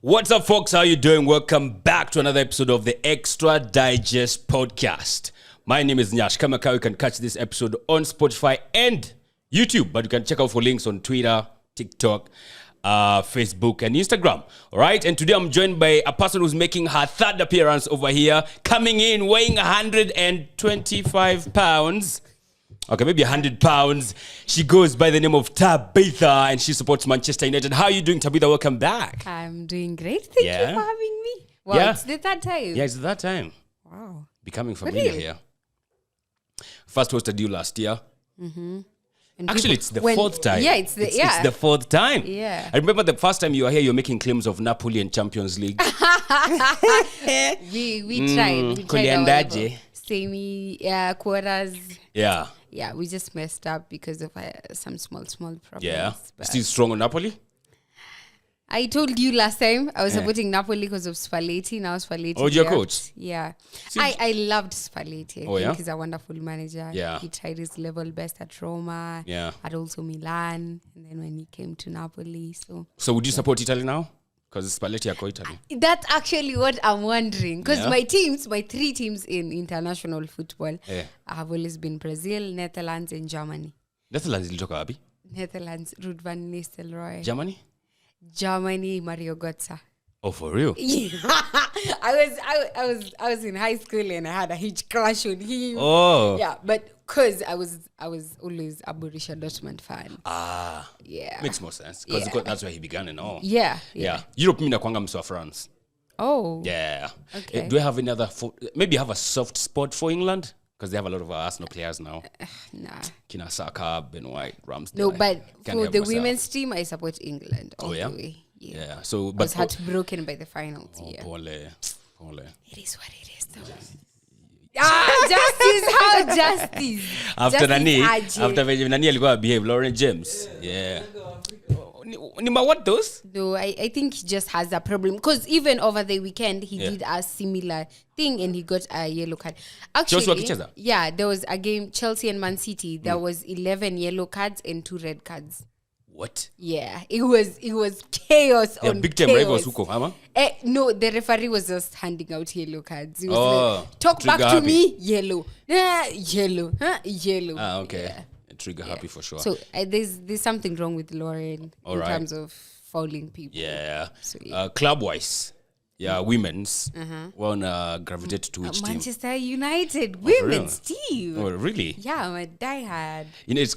What's up, folks? How you doing? Welcome back to another episode of the Extra Digest podcast. My name is Nyaassh. You can catch this episode on Spotify and YouTube, but you can check out for links on Twitter, TikTok, Facebook, and Instagram. All right? And today I'm joined by a person who's making her third appearance over here, coming in weighing 125 pounds. Okay, maybe 100 pounds. She goes by the name of Tabitha and she supports Manchester United. How are you doing, Tabitha? Welcome back. I'm doing great. Thank you for having me. Wow, it's the third time. Yeah, it's the third time. Wow. Becoming familiar here. First hosted you last year. Mm-hmm. Actually, it's the fourth time. Yeah, it's the fourth time. Yeah. I remember the first time you were here, you were making claims of Napoli and Champions League. we tried. We tried our level. Semi quarters. Yeah. Yeah, we just messed up because of some small problems. Yeah. Still strong on Napoli? I told you last time I was supporting Napoli because of Spalletti. Now Spalletti. Oh, your coach? Yeah. I loved Spalletti. I think he's a wonderful manager. Yeah. He tried his level best at Roma. Yeah. At also Milan. And then when he came to Napoli. So would you support Italy now? Because Spalletti are Italy. That's actually what I'm wondering. Because my three teams in international football have always been Brazil, Netherlands, and Germany. Netherlands ilitoka wapi? Netherlands, Ruud van Nistelrooy. Germany, Mario Götze. Oh, for real? Yeah. I was in high school and I had a huge crush on him. Oh. Yeah, but because I was always a Borussia Dortmund fan. Ah. Yeah. Makes more sense. Because that's where he began and all. Yeah. Europe mina kwanga mswa France. Oh. Yeah. Okay. Do you have any other... maybe you have a soft spot for England? Because they have a lot of Arsenal players now. Nah. Kina Saka, Ben White, Ramsdale. No, but for the women's team, I support England all the way. Yeah. So, I was heartbroken by the finals. Pole. It is what it is, though. Justice, how justice? After Nani alikuwa behave, Lauren James. Yeah. What those? No, I think he just has a problem. Because even over the weekend, he did a similar thing and he got a yellow card. Actually, there was a game, Chelsea and Man City. There was 11 yellow cards and 2 red cards. What? Yeah, it was chaos on big time rivals huko, ama? No, the referee was just handing out yellow cards. He was like, talk back happy. to me, yellow. Yellow. Yellow. Ah, okay. Yeah. Trigger happy for sure. So there's something wrong with Lauren terms of fouling people. Yeah. So, club-wise, women's wanna gravitate to which team? Manchester United women's team. Oh, really? Yeah, I'm a diehard.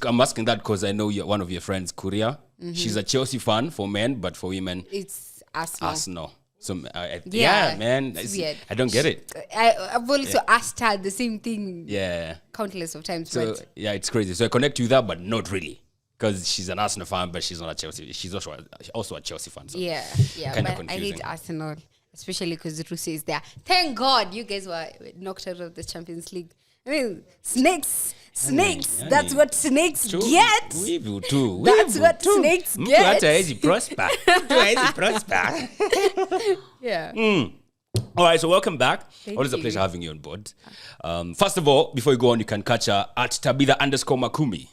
I'm asking that because I know one of your friends, Kuria. She's a Chelsea fan for men, but for women, it's Arsenal. So man, it's weird. I don't get it. I've also asked her the same thing. Yeah, countless of times. So it's crazy. So I connect with her, but not really, because she's an Arsenal fan, but she's not a Chelsea. She's also a Chelsea fan. So yeah. But I hate Arsenal, especially because Rusi is there. Thank God you guys were knocked out of the Champions League. I mean, snakes. That's what snakes get. We will too. That's what snakes get. Prosper. Yeah. All right, so welcome back. Always a you. pleasure having you on board. First of all, before you go on, you can catch her at Tabitha_Makumi.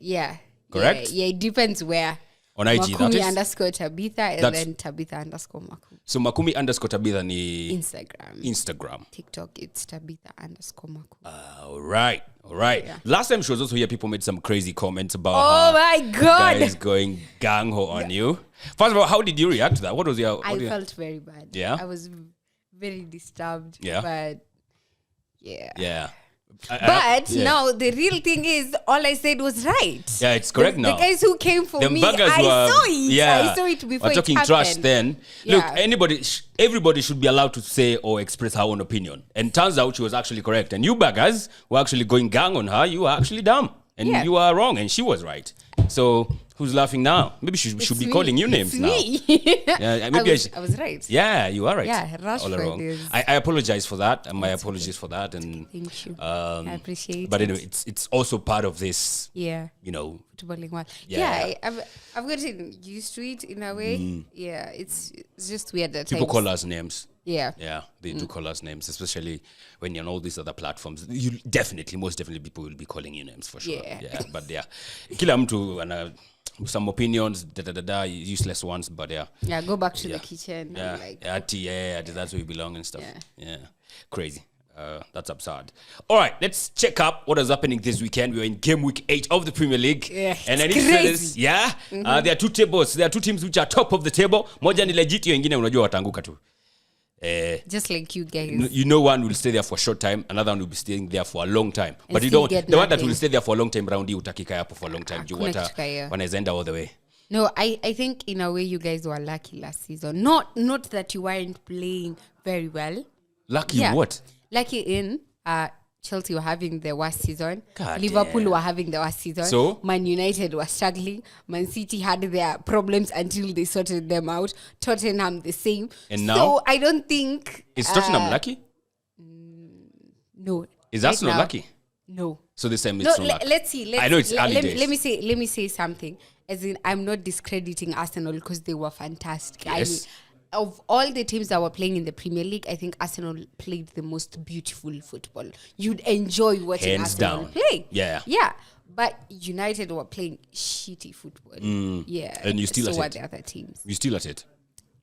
Yeah. Correct? Yeah, it depends where. On IG, Makumi that is? _Tabitha and then Tabitha_Makumi. So Makumi_Tabitha ni... Instagram. TikTok, it's Tabitha_Makumi. All right. Yeah. Last time she was also here, people made some crazy comments about my God, guys going gang-ho on you. First of all, how did you react to that? What was your... I felt very bad. Yeah? I was very disturbed. Yeah? But, yeah. Yeah. Now the real thing is, all I said was right. Yeah, it's correct now. The guys who came for me, I saw it. Yeah, I saw it before we're talking it trash then. Yeah. Look, everybody should be allowed to say or express her own opinion. And turns out she was actually correct. And you baggers were actually going gang on her. You were actually dumb. And you are wrong. And she was right. So who's laughing now? Maybe she should be calling you names now. Yeah, maybe I was right. Yeah, you are right. Yeah, Rashford is... I apologize for that. And my apologies for that. And thank you. I appreciate but it. Anyway, it's also part of this, footballing world. Yeah, I've gotten used to it in a way. Yeah, it's just weird at people times. call us names. Yeah, they do call us names, especially when you're on all these other platforms. You most definitely people will be calling you names for sure. Yeah. But kila mtu some opinions, useless ones, but yeah. Yeah, go back to the kitchen. Yeah, and that's where you belong and stuff. Yeah. Crazy. That's absurd. All right, let's check up what is happening this weekend. We're in game week 8 of the Premier League. Yeah, and I need to say this. Yeah. There are two tables. There are two teams which are top of the table. Moja ni legit, hiyo ingine unajua wataanguka tu. Just like you guys. You know, one will stay there for a short time, another one will be staying there for a long time. And but you don't. The one that nothing. will stay there for a long time round, utakika hapo for a long time. Wanaweza enda all the way. No, I think in a way you guys were lucky last season. Not that you weren't playing very well. Lucky what? Lucky in Chelsea were having the worst season. God Liverpool damn. were having the worst season. So? Man United were struggling. Man City had their problems until they sorted them out. Tottenham the same. And now? So I don't think... Is Tottenham lucky? No. Is Arsenal lucky? No. So this time it's not luck. Let's see. I know it's early days. Let me say something. As in, I'm not discrediting Arsenal because they were fantastic. Yes. I mean, of all the teams that were playing in the Premier League, I think Arsenal played the most beautiful football. You'd enjoy watching Hands Arsenal down. play. Yeah. Yeah. But United were playing shitty football. Yeah. And you still so at were it. the other teams. You still at it?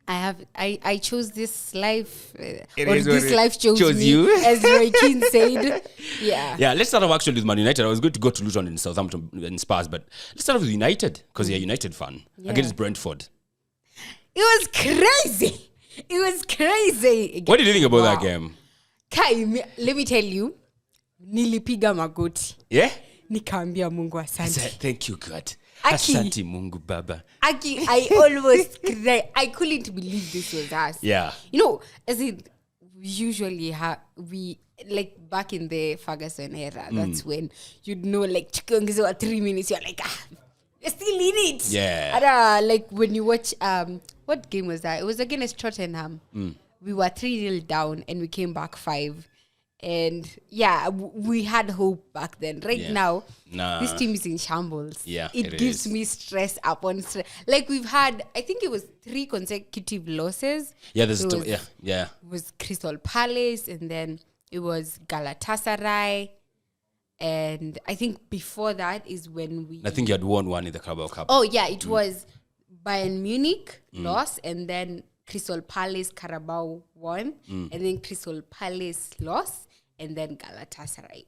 I chose this life, It or is what this it life chose me, you. as Roy Keane said. Yeah. Yeah, let's start off actually with Man United. I was going to go to Luton and Southampton and Spurs, but let's start off with United because you're a United fan against Brentford. It was crazy. It was crazy. What did you think about that game? Kai, let me tell you, nilipiga magoti. Yeah? Nikaambia Mungu asante. Thank you, God. Aki. Asante Mungu Baba. Aki, I almost cried. I couldn't believe this was us. Yeah. You know, as in, usually we like back in the Ferguson era, that's when you'd know like chikongezewa 3 minutes, you're like, we're still in it. Yeah. And, like when you watch, what game was that? It was against Tottenham. We were 3-0 down and we came back 5. And yeah, we had hope back then. Right now, this team is in shambles. Yeah, it gives me stress upon stress. Like we've had, I think it was 3 consecutive losses. Yeah, there's It was Crystal Palace, and then it was Galatasaray, and I think before that is when I think you had won one in the Carabao Cup. Oh yeah, it was Bayern Munich loss, and then Crystal Palace Carabao won, and then Crystal Palace loss, and then Galatasaray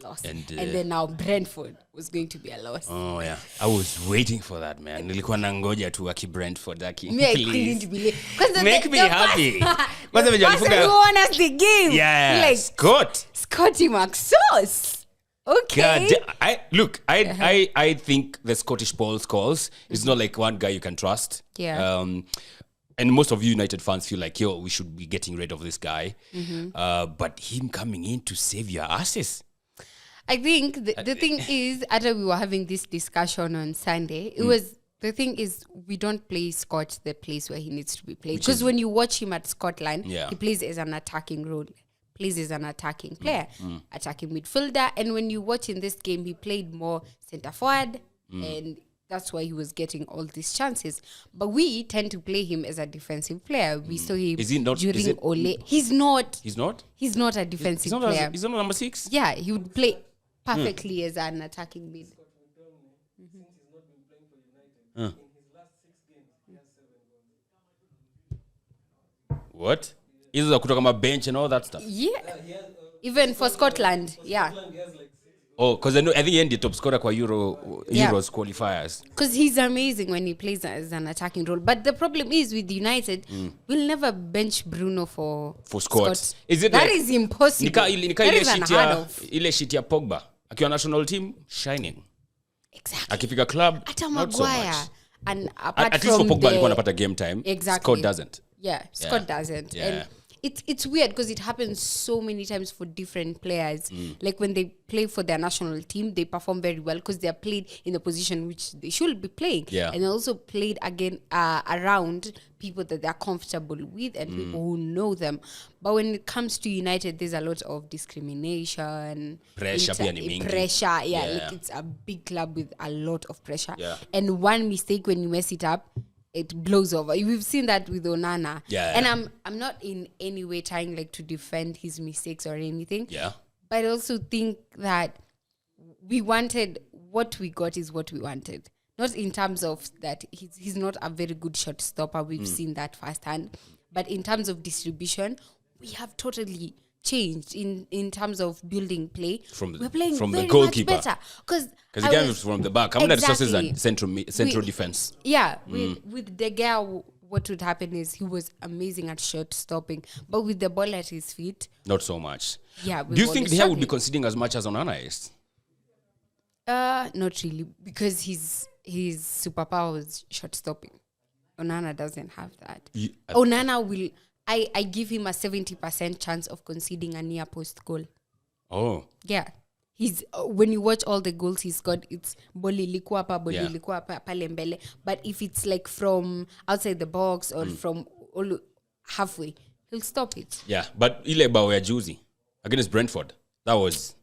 loss, and then now Brentford was going to be a loss. Oh yeah, I was waiting for that, man. Nilikuwa nangoja tu aki Brentford aki. Me, I couldn't believe. Make me happy. The person who won us the game. Yeah, like Scotty McSauce. Okay. God, I think the Scottish Paul's calls is not like one guy you can trust. Yeah. And most of you United fans feel like, we should be getting rid of this guy. But him coming in to save your asses. I think the thing is, after we were having this discussion on Sunday, it was, the thing is, we don't play Scott the place where he needs to be played. Because when you watch him at Scotland, he plays as an attacking role. Plays as an attacking player, attacking midfielder. And when you watch in this game, he played more centre forward. And that's why he was getting all these chances. But we tend to play him as a defensive player. We saw him during Ole. He's not. He's not? He's not a defensive player. He's not number 6? Yeah, he would play perfectly as an attacking mid. What? Is it kutoka kama bench and all that stuff? Yeah. Even for Scotland, yeah. Oh, because I think he ended top scorer kwa Euros qualifiers. Because he's amazing when he plays as an attacking role. But the problem is with United, we'll never bench Bruno for Scott. Is it that like, is impossible. That is unheard of. Ile shit ya Pogba. Akiwa national team, shining. Exactly. Akifika club, Ata not so Maguire. much. And apart At least for from Pogba alikuwa anapata game time. Exactly. Scott doesn't. Yeah, Scott doesn't. Yeah. And it's weird because it happens so many times for different players. Like when they play for their national team, they perform very well because they are played in the position which they should be playing. Yeah. And also played again around people that they're comfortable with and people who know them. But when it comes to United, there's a lot of discrimination. Pressure. Pressure, like it's a big club with a lot of pressure. Yeah. And one mistake when you mess it up, it blows over. We've seen that with Onana. Yeah. And I'm not in any way trying like to defend his mistakes or anything. Yeah. But I also think that we wanted, what we got is what we wanted. Not in terms of that he's not a very good shot stopper. We've seen that firsthand. But in terms of distribution, we have totally changed in terms of building play. We're playing from very the goalkeeper. Much better. Because he came from the back. How many resources and central defense? Yeah. With De Gea, what would happen is he was amazing at shot stopping. But with the ball at his feet... Not so much. Yeah. Do you think De Gea would be conceding as much as Onana is? Not really. Because his superpower is shot stopping. Onana doesn't have that. Onana will... I give him a 70% chance of conceding a near post goal. Oh. Yeah. He's when you watch all the goals he's got, it's boli likuwa pale mbele. But if it's like from outside the box or from all halfway, he'll stop it. Yeah, but ile bao ya juzi against Brentford, that was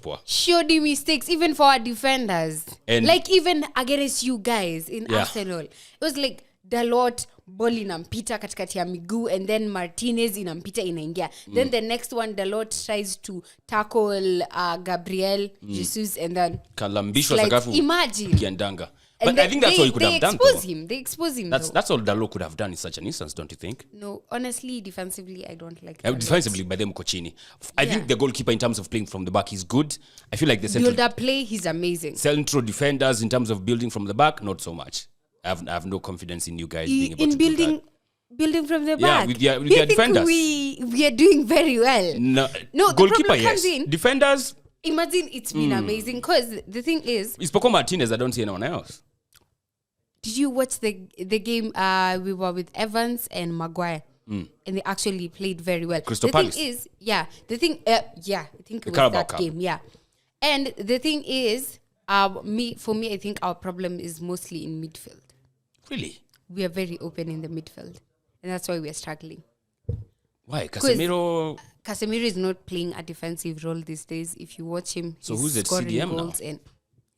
poor. Showed him mistakes even for our defenders. And like even against you guys in Arsenal. It was like Dalot ball inampita katikati ya miguu and then Martinez inampita inaingia. Then the next one Dalot tries to tackle Gabriel Jesus and then kalambishwa sakafu. Imagine. Kiandanga. But I think that's all you could have done. They expose him. That's all Dalot could have done in such an instance, don't you think? No, honestly, defensively, I don't like defensively, by them Kochini. I think the goalkeeper in terms of playing from the back is good. I feel like the central build-up play, he's amazing. Central defenders in terms of building from the back, not so much. I have no confidence in you guys being able to do that. Building from the back. Yeah, with your defenders. We are doing very well. No, goalkeeper, yes. Defenders. Imagine it's been amazing because the thing is... It's Paco Martinez. I don't see anyone else. Did you watch the game we were with Evans and Maguire? And they actually played very well. Crystal Palace. Thing is, I think it was that Cup game, yeah. And the thing is, for me, I think our problem is mostly in midfield. Really? We are very open in the midfield. And that's why we are struggling. Why? Casemiro is not playing a defensive role these days. If you watch him, so who's at CDM now?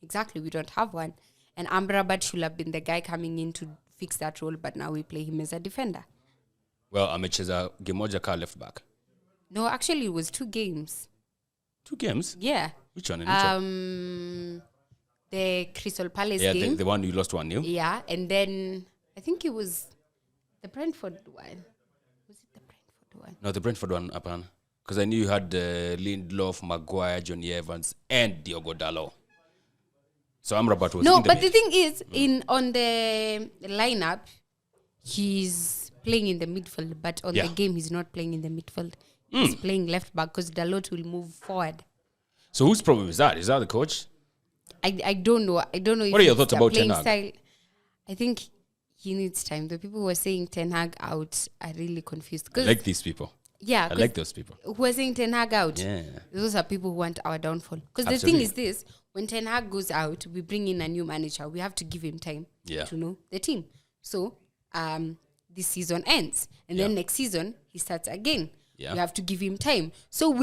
Exactly, we don't have one. And Amrabat should have been the guy coming in to fix that role, but now we play him as a defender. Well, amecheza game moja ka left back. No, actually it was 2 games. 2 games? Yeah. Which one? The Crystal Palace game. Yeah, the one you lost 1-0. Yeah, and then I think it was the Brentford one. Was it the Brentford one? No, the Brentford one, apparently. Because I knew you had Lindelof, Maguire, Johnny Evans, and Diogo Dalot. So Amrabat was no, but the thing is, on the lineup, he's playing in the midfield, but on the game, he's not playing in the midfield. He's playing left back because Dalot will move forward. So whose problem is that? Is that the coach? I don't know. I don't know. What are your thoughts about Ten Hag? Style. I think he needs time. The people who are saying Ten Hag out are really confused. I like these people. Yeah. I like those people. Who are saying Ten Hag out. Yeah. Those are people who want our downfall. Because the thing is this, when Ten Hag goes out, we bring in a new manager. We have to give him time to know the team. So this season ends. And then next season, he starts again. Yeah. We have to give him time. So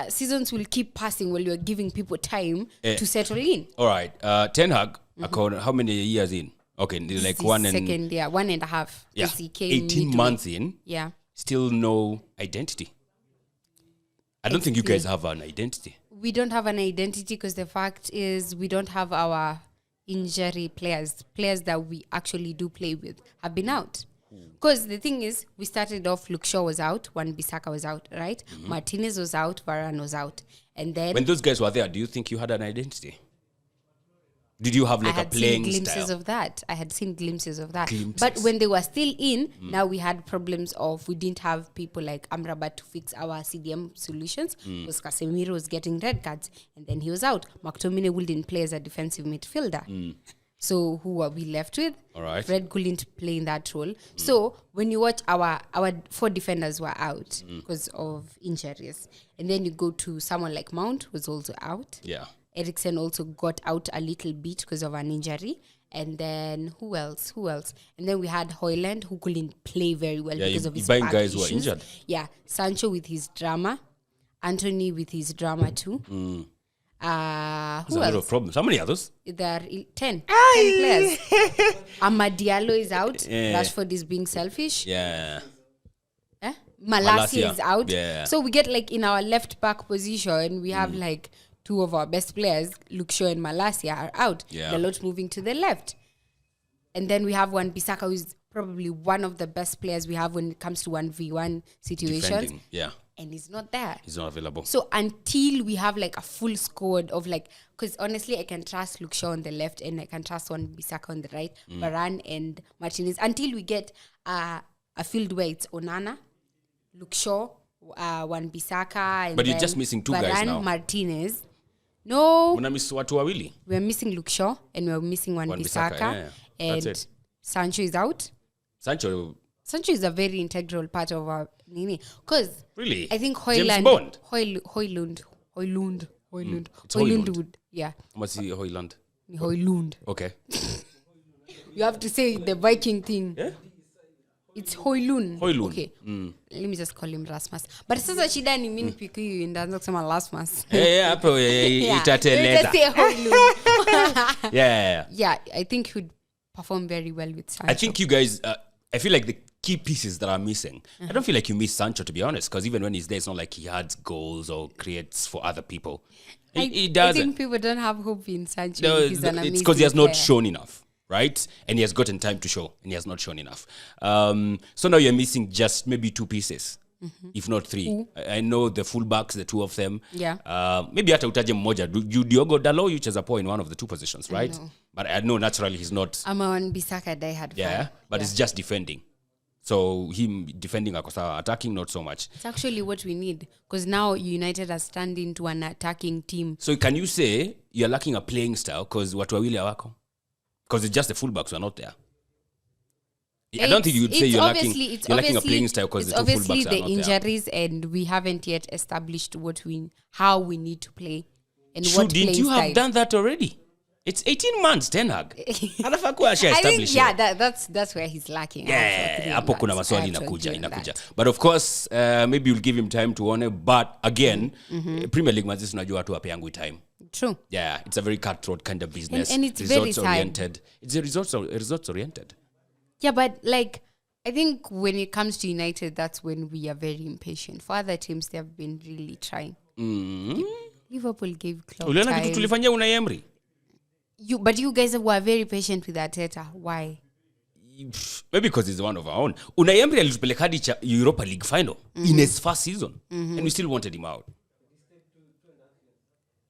seasons will keep passing while you're giving people time to settle in. All right. Ten Hag, how many years in? Okay, like second year, 1.5. Yeah. He came 18 months in. Yeah. Still no identity. I don't think you guys have an identity. We don't have an identity because the fact is we don't have our injury players that we actually do play with have been out. Because the thing is, we started off, Luke Shaw was out, Wan-Bissaka was out, right? Martinez was out, Varane was out. And then... When those guys were there, do you think you had an identity? Did you have like a playing style? I had seen glimpses of that. But when they were still in, now we had problems of, we didn't have people like Amrabat to fix our CDM solutions. Because Casemiro was getting red cards. And then he was out. McTominay didn't play as a defensive midfielder. So who are we left with? All right. Fred couldn't play in that role. So when you watch our 4 defenders were out because of injuries. And then you go to someone like Mount, who's also out. Yeah. Eriksen also got out a little bit because of an injury. And then who else? And then we had Højlund, who couldn't play very well because of his back guys issues. Who are injured. Yeah. Sancho with his drama. Anthony with his drama too. Who else? A lot of problems. How many others? There are 10 players. Amad Diallo is out. Yeah. Rashford is being selfish. Yeah. Malacia is out. Yeah. So we get like in our left back position, we have like two of our best players, Luke Shaw and Malacia, are out. Yeah. Dalot moving to the left. And then we have Wan-Bissaka, who's probably one of the best players we have when it comes to 1v1 situations. Defending, yeah. And he's not there. He's not available. So until we have like a full squad of like, because honestly, I can trust Luke Shaw on the left and I can trust Wan-Bissaka on the right, Varane and Martinez. Until we get a field where it's Onana, Luke Shaw, Wan-Bissaka, and but you're just missing two Varane, guys now. Martinez. No, Unamiss watu wawili. we're missing Luke Shaw and we're missing Wan-Bissaka. Yeah. And That's it. Sancho is out. Sancho, Sancho is a very integral part of our Nini. Because really? I think James Bond? Hoylund It's Hoylund. would, yeah. Must see Hoyland. Hoylund. Okay. You have to say the Viking thing. Yeah? It's Hoylund. Hoylund. Okay. Let me just call him Rasmus. But sasa shida ni mimi piku yu ndaanza kusema Rasmus. Hapo itateleza. Just say Hoylund. Yeah. Yeah, I think he would perform very well with Sancho. I think you guys, I feel like the key pieces that are missing. I don't feel like you miss Sancho, to be honest, because even when he's there, it's not like he adds goals or creates for other people. He I doesn't. think people don't have hope in Sancho. No, He's an it's because he has amazing not player. shown enough, right? And he has gotten time to show, and he has not shown enough. So now you're missing just maybe two pieces, if not three. I know the fullbacks, the two of them. Yeah. Maybe hata utaje mmoja. Diogo Dalot, you chose a point in one of the two positions, right? But I know naturally he's not. I'm a Wan-Bissaka diehard fan. But it's just defending. So him defending Akosawa, attacking not so much. It's actually what we need because now United are standing to an attacking team. So can you say you're lacking a playing style because watu wawili hawako? Because it's just the fullbacks who are not there. I don't think you would say you're lacking a playing style because the two fullbacks are not there. It's obviously the injuries and we haven't yet established how we need to play and what playing Didn't you style. have done that already? It's 18 months, Ten Hag. I think, that's where he's lacking. Hapo kuna maswali inakuja. But of course, maybe you'll give him time to honor. But again, Premier League mazis unajua watu wapeangwi time. True. Yeah, it's a very cutthroat kind of business. And it's very oriented. It's a results oriented. Yeah, but like I think when it comes to United, that's when we are very impatient. For other teams, they have been really trying. Liverpool gave Klopp Uliona time. kitu tulifanyia Unai Emery? But you guys were very patient with Arteta. Why? Maybe because he's one of our own. Unai Emery alitupeleka hadi Europa League final in his first season, and we still wanted him out.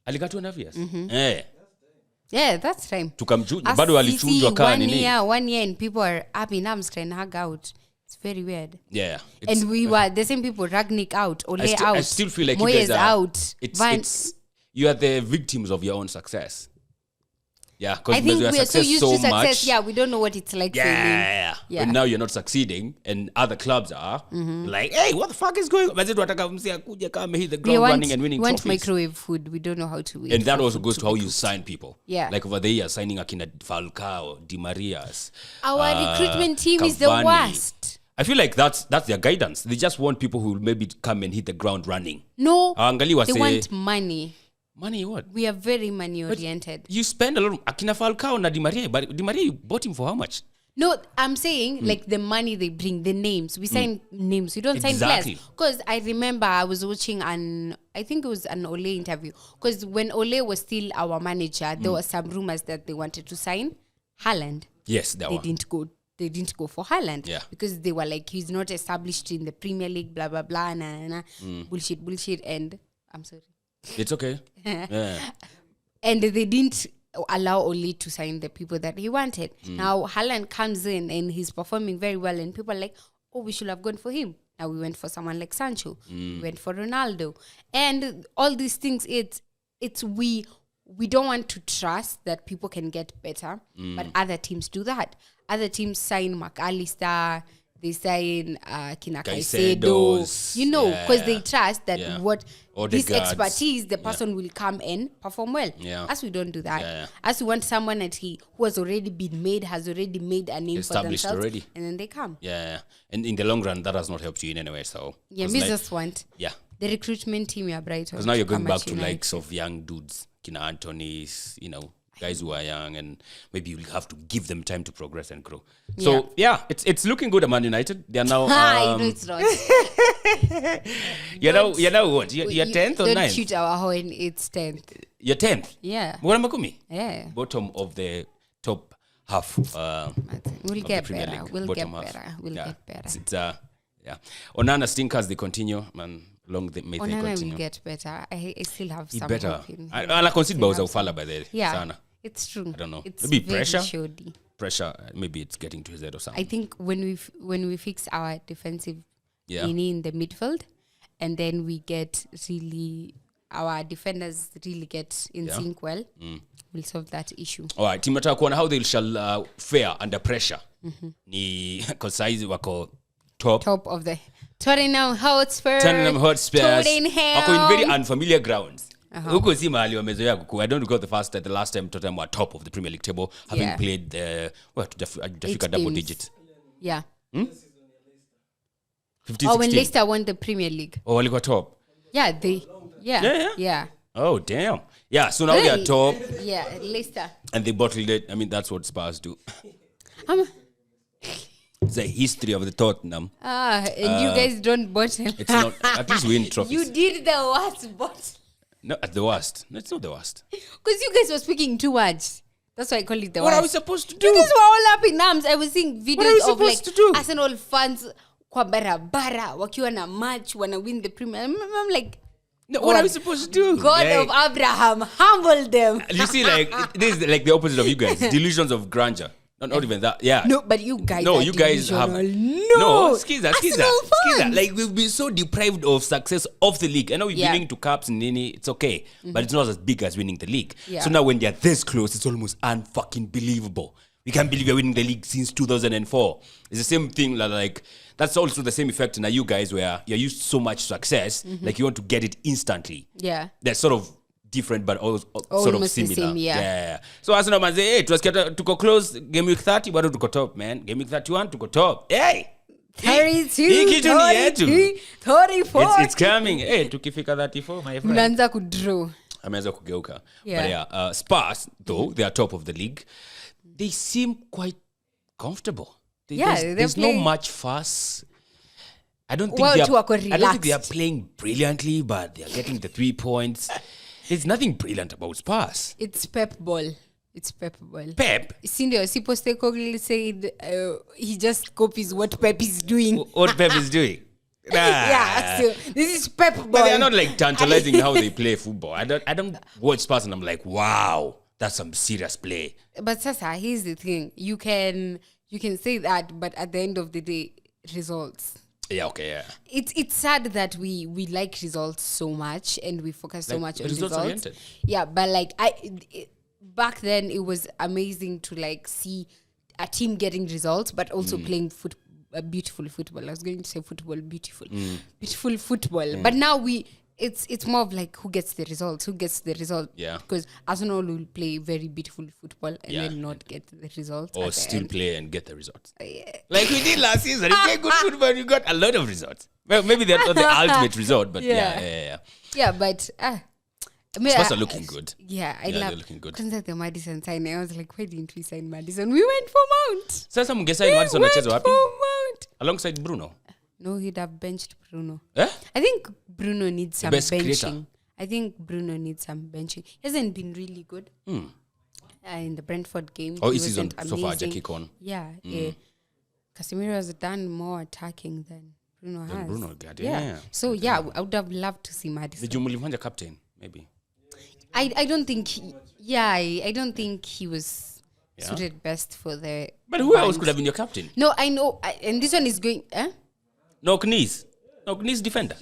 Alikaa 2.5 years. Yeah, that's time. Tukamchuja bado alichujwa kaa nini? 1 year and people are up in arms trying to hug out. It's very weird. Yeah. And we were the same people, Ragnick out, Ole out. I still feel like Moyes you guys are out. You are the victims of your own success. Yeah, I think we are so used to success. Much, yeah, we don't know what it's like failing. Yeah. But now you're not succeeding, and other clubs are like, hey, what the fuck is going on? Hit the ground running and winning we want trophies. microwave food. We don't know how to wait. And that also goes to how you sign people. Yeah. Like over the years, signing Akina Falcao, Di Marias. Our recruitment team is the Cavani. worst. I feel like that's their guidance. They just want people who will maybe come and hit the ground running. No, Angaliwa they say, want money. Money what? We are very money oriented. You spend a lot of Akina Falcao na Di Maria, but Di Maria, you bought him for how much? No, I'm saying like the money they bring, the names. We sign names. We don't sign players. Because I remember I was watching I think it was an Ole interview. Because when Ole was still our manager, there were some rumors that they wanted to sign Haaland. Yes, They didn't go for Haaland. Yeah. Because they were like, he's not established in the Premier League, blah, blah, blah, bullshit. And I'm sorry. It's okay. Yeah. And they didn't allow Ole to sign the people that he wanted. Now Haaland comes in and he's performing very well and people are like, oh, we should have gone for him. Now we went for someone like Sancho. We went for Ronaldo. And all these things, we don't want to trust that people can get better, but other teams do that. Other teams sign McAllister, they sign Kina Caicedo, because they trust that this expertise, the person will come and perform well. Yeah. As we don't do that. As we want someone who has already been made, has already made a name established for themselves. already. And then they come. Yeah. And in the long run, that has not helped you in any way. So yeah, we just want the recruitment team, you're bright. Because now you're going back to likes of young dudes, Kina Anthony's, guys who are young, and maybe you have to give them time to progress and grow. So it's looking good at Man United. They are now. It's not. you know what? You're 10th or 9th? Don't shoot our horn. It's 10th. You're 10th. Yeah. Makumi. Yeah. Bottom of the top half. We'll get better. We'll get better. It's Onana stinkers, they continue, man. Long they may Onana they continue. will get better. I still have some better. hope in him. I consider Bauza Ufala by the Yeah, it's true. I don't know. It's Maybe very pressure. shoddy. Pressure. Maybe it's getting to his head or something. I think when we fix our defensive in the midfield, and then we get really our defenders really get in sync well, we'll solve that issue. All right, team nataka kuona how they shall fare under pressure. Ni kwa size wako top of the Tottenham Hotspur. Wako in very unfamiliar grounds. Huko si mahali wamezoea kuku. I don't recall the last time Tottenham were top of the Premier League table, having played the double digit. Yeah. 15, when Leicester won the Premier League. Oh, walikuwa top. Yeah. Oh, damn. Yeah, so now they are top. Yeah, Leicester. And they bottled it. I mean, that's what Spurs do. It's a history of the Tottenham. And you guys don't bottle. It's not. At least win trophies. You did the worst bottle. No, at the worst. No, it's not the worst. Because you guys were speaking too much. That's why I call it the worst. What are we supposed to do? You guys were all up in arms. I was seeing videos of like Arsenal fans kwa barabara wakiwa na match wana win the Premier. I'm like, no, what are we supposed to do? God of Abraham, humble them. You see, like this is like the opposite of you guys. Delusions of grandeur. Not even that. Yeah. No, but you guys. No, you guys have. No, skiza. Like we've been so deprived of success of the league. I know we've been winning to cups and Nini. It's okay, but it's not as big as winning the league. Yeah. So now when they're this close, it's almost unfucking believable. We can't believe we're winning the league since 2004. It's the same thing. Like that's also the same effect now. You guys where you're used to so much success, like you want to get it instantly. Yeah, they're sort of different but also sort of similar. The same, yeah. So Arsenal manze, hey, tuko close game week 30 bado tuko top, man. Game week 31 tuko top. Hey! 32, 33, 34. It's coming. Hey, tukifika 34, my friend. Mnaanza kudraw. Ameanza kugeuka. Yeah. But Spurs, though, they are top of the league. They seem quite comfortable. There's no much fuss. I don't think they are playing brilliantly, but they are getting the 3 points. There's nothing brilliant about Spurs. It's Pep ball. Pep? Sindio, Postecoglou said he just copies what Pep is doing. What Pep is doing? Nah. Yeah, so this is Pep ball. But they're not like tantalizing how they play football. I don't watch Spurs and I'm like, wow, that's some serious play. But Sasa, here's the thing. You can say that, but at the end of the day, results. Yeah, okay, yeah. It's sad that we like results so much and we focus so much on results. Oriented. Yeah, but like back then it was amazing to like see a team getting results, but also playing beautiful football. I was going to say beautiful football. But now it's more of like who gets the results. Yeah. Because Arsenal will play very beautiful football and then not get the results. Or still play and get the results. Like we did last season. You play good football, you got a lot of results. Well, maybe they're not the ultimate result, but yeah. Yeah, but Spurs are looking good. Yeah, I love. They're looking good. Because the Madison sign, I was like, why didn't we sign Madison? We went for Mount. Sasa mungesa Madison anacheza wapi? Alongside Bruno. No, he'd have benched Bruno. Eh? I think Bruno needs some benching. Creator. I think Bruno needs some benching. He hasn't been really good in the Brentford game. His season so far, Jackie Con. Yeah. Casemiro has done more attacking than Bruno has. Bruno, yeah. So, I would have loved to see Madison. Did you move captain? Maybe. I don't think I don't think he was suited best for the But who else could have been your captain? No, I know. And this one is going... No knees defender.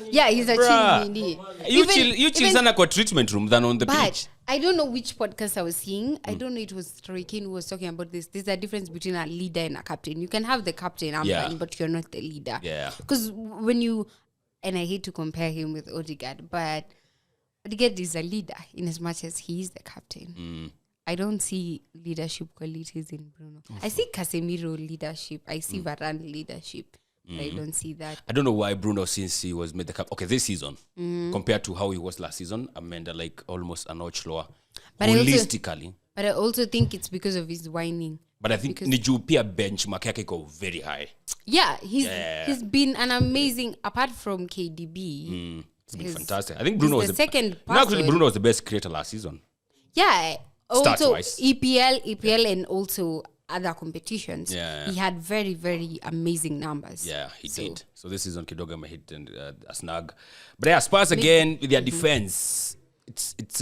Yeah, he's a chill. You chill sana kwa treatment room than on the pitch. I don't know which podcast I was seeing. I don't know, it was Roy Keane who was talking about this. There's a difference between a leader and a captain. You can have the captain, but you're not the leader. Yeah. Because when you... And I hate to compare him with Odegaard, but Odegaard is a leader in as much as he is the captain. I don't see leadership qualities in Bruno. I see Casemiro leadership. I see Varane leadership. I don't see that. I don't know why Bruno, since he was made the captain, this season, compared to how he was last season, Amanda like almost a notch lower. holistically. But I also think it's because of his whining. But I think Niju pia benchmark yake go very high. Yeah, he's been an amazing, apart from KDB. It's been fantastic. I think Bruno was the second person. No, actually Bruno was the best creator last season. Yeah, also Stats-wise. EPL and also other competitions. Yeah. He had very, very amazing numbers. Yeah, he did. So this season Kidoga hit and a snag. But yeah, Spurs again with their defense. It's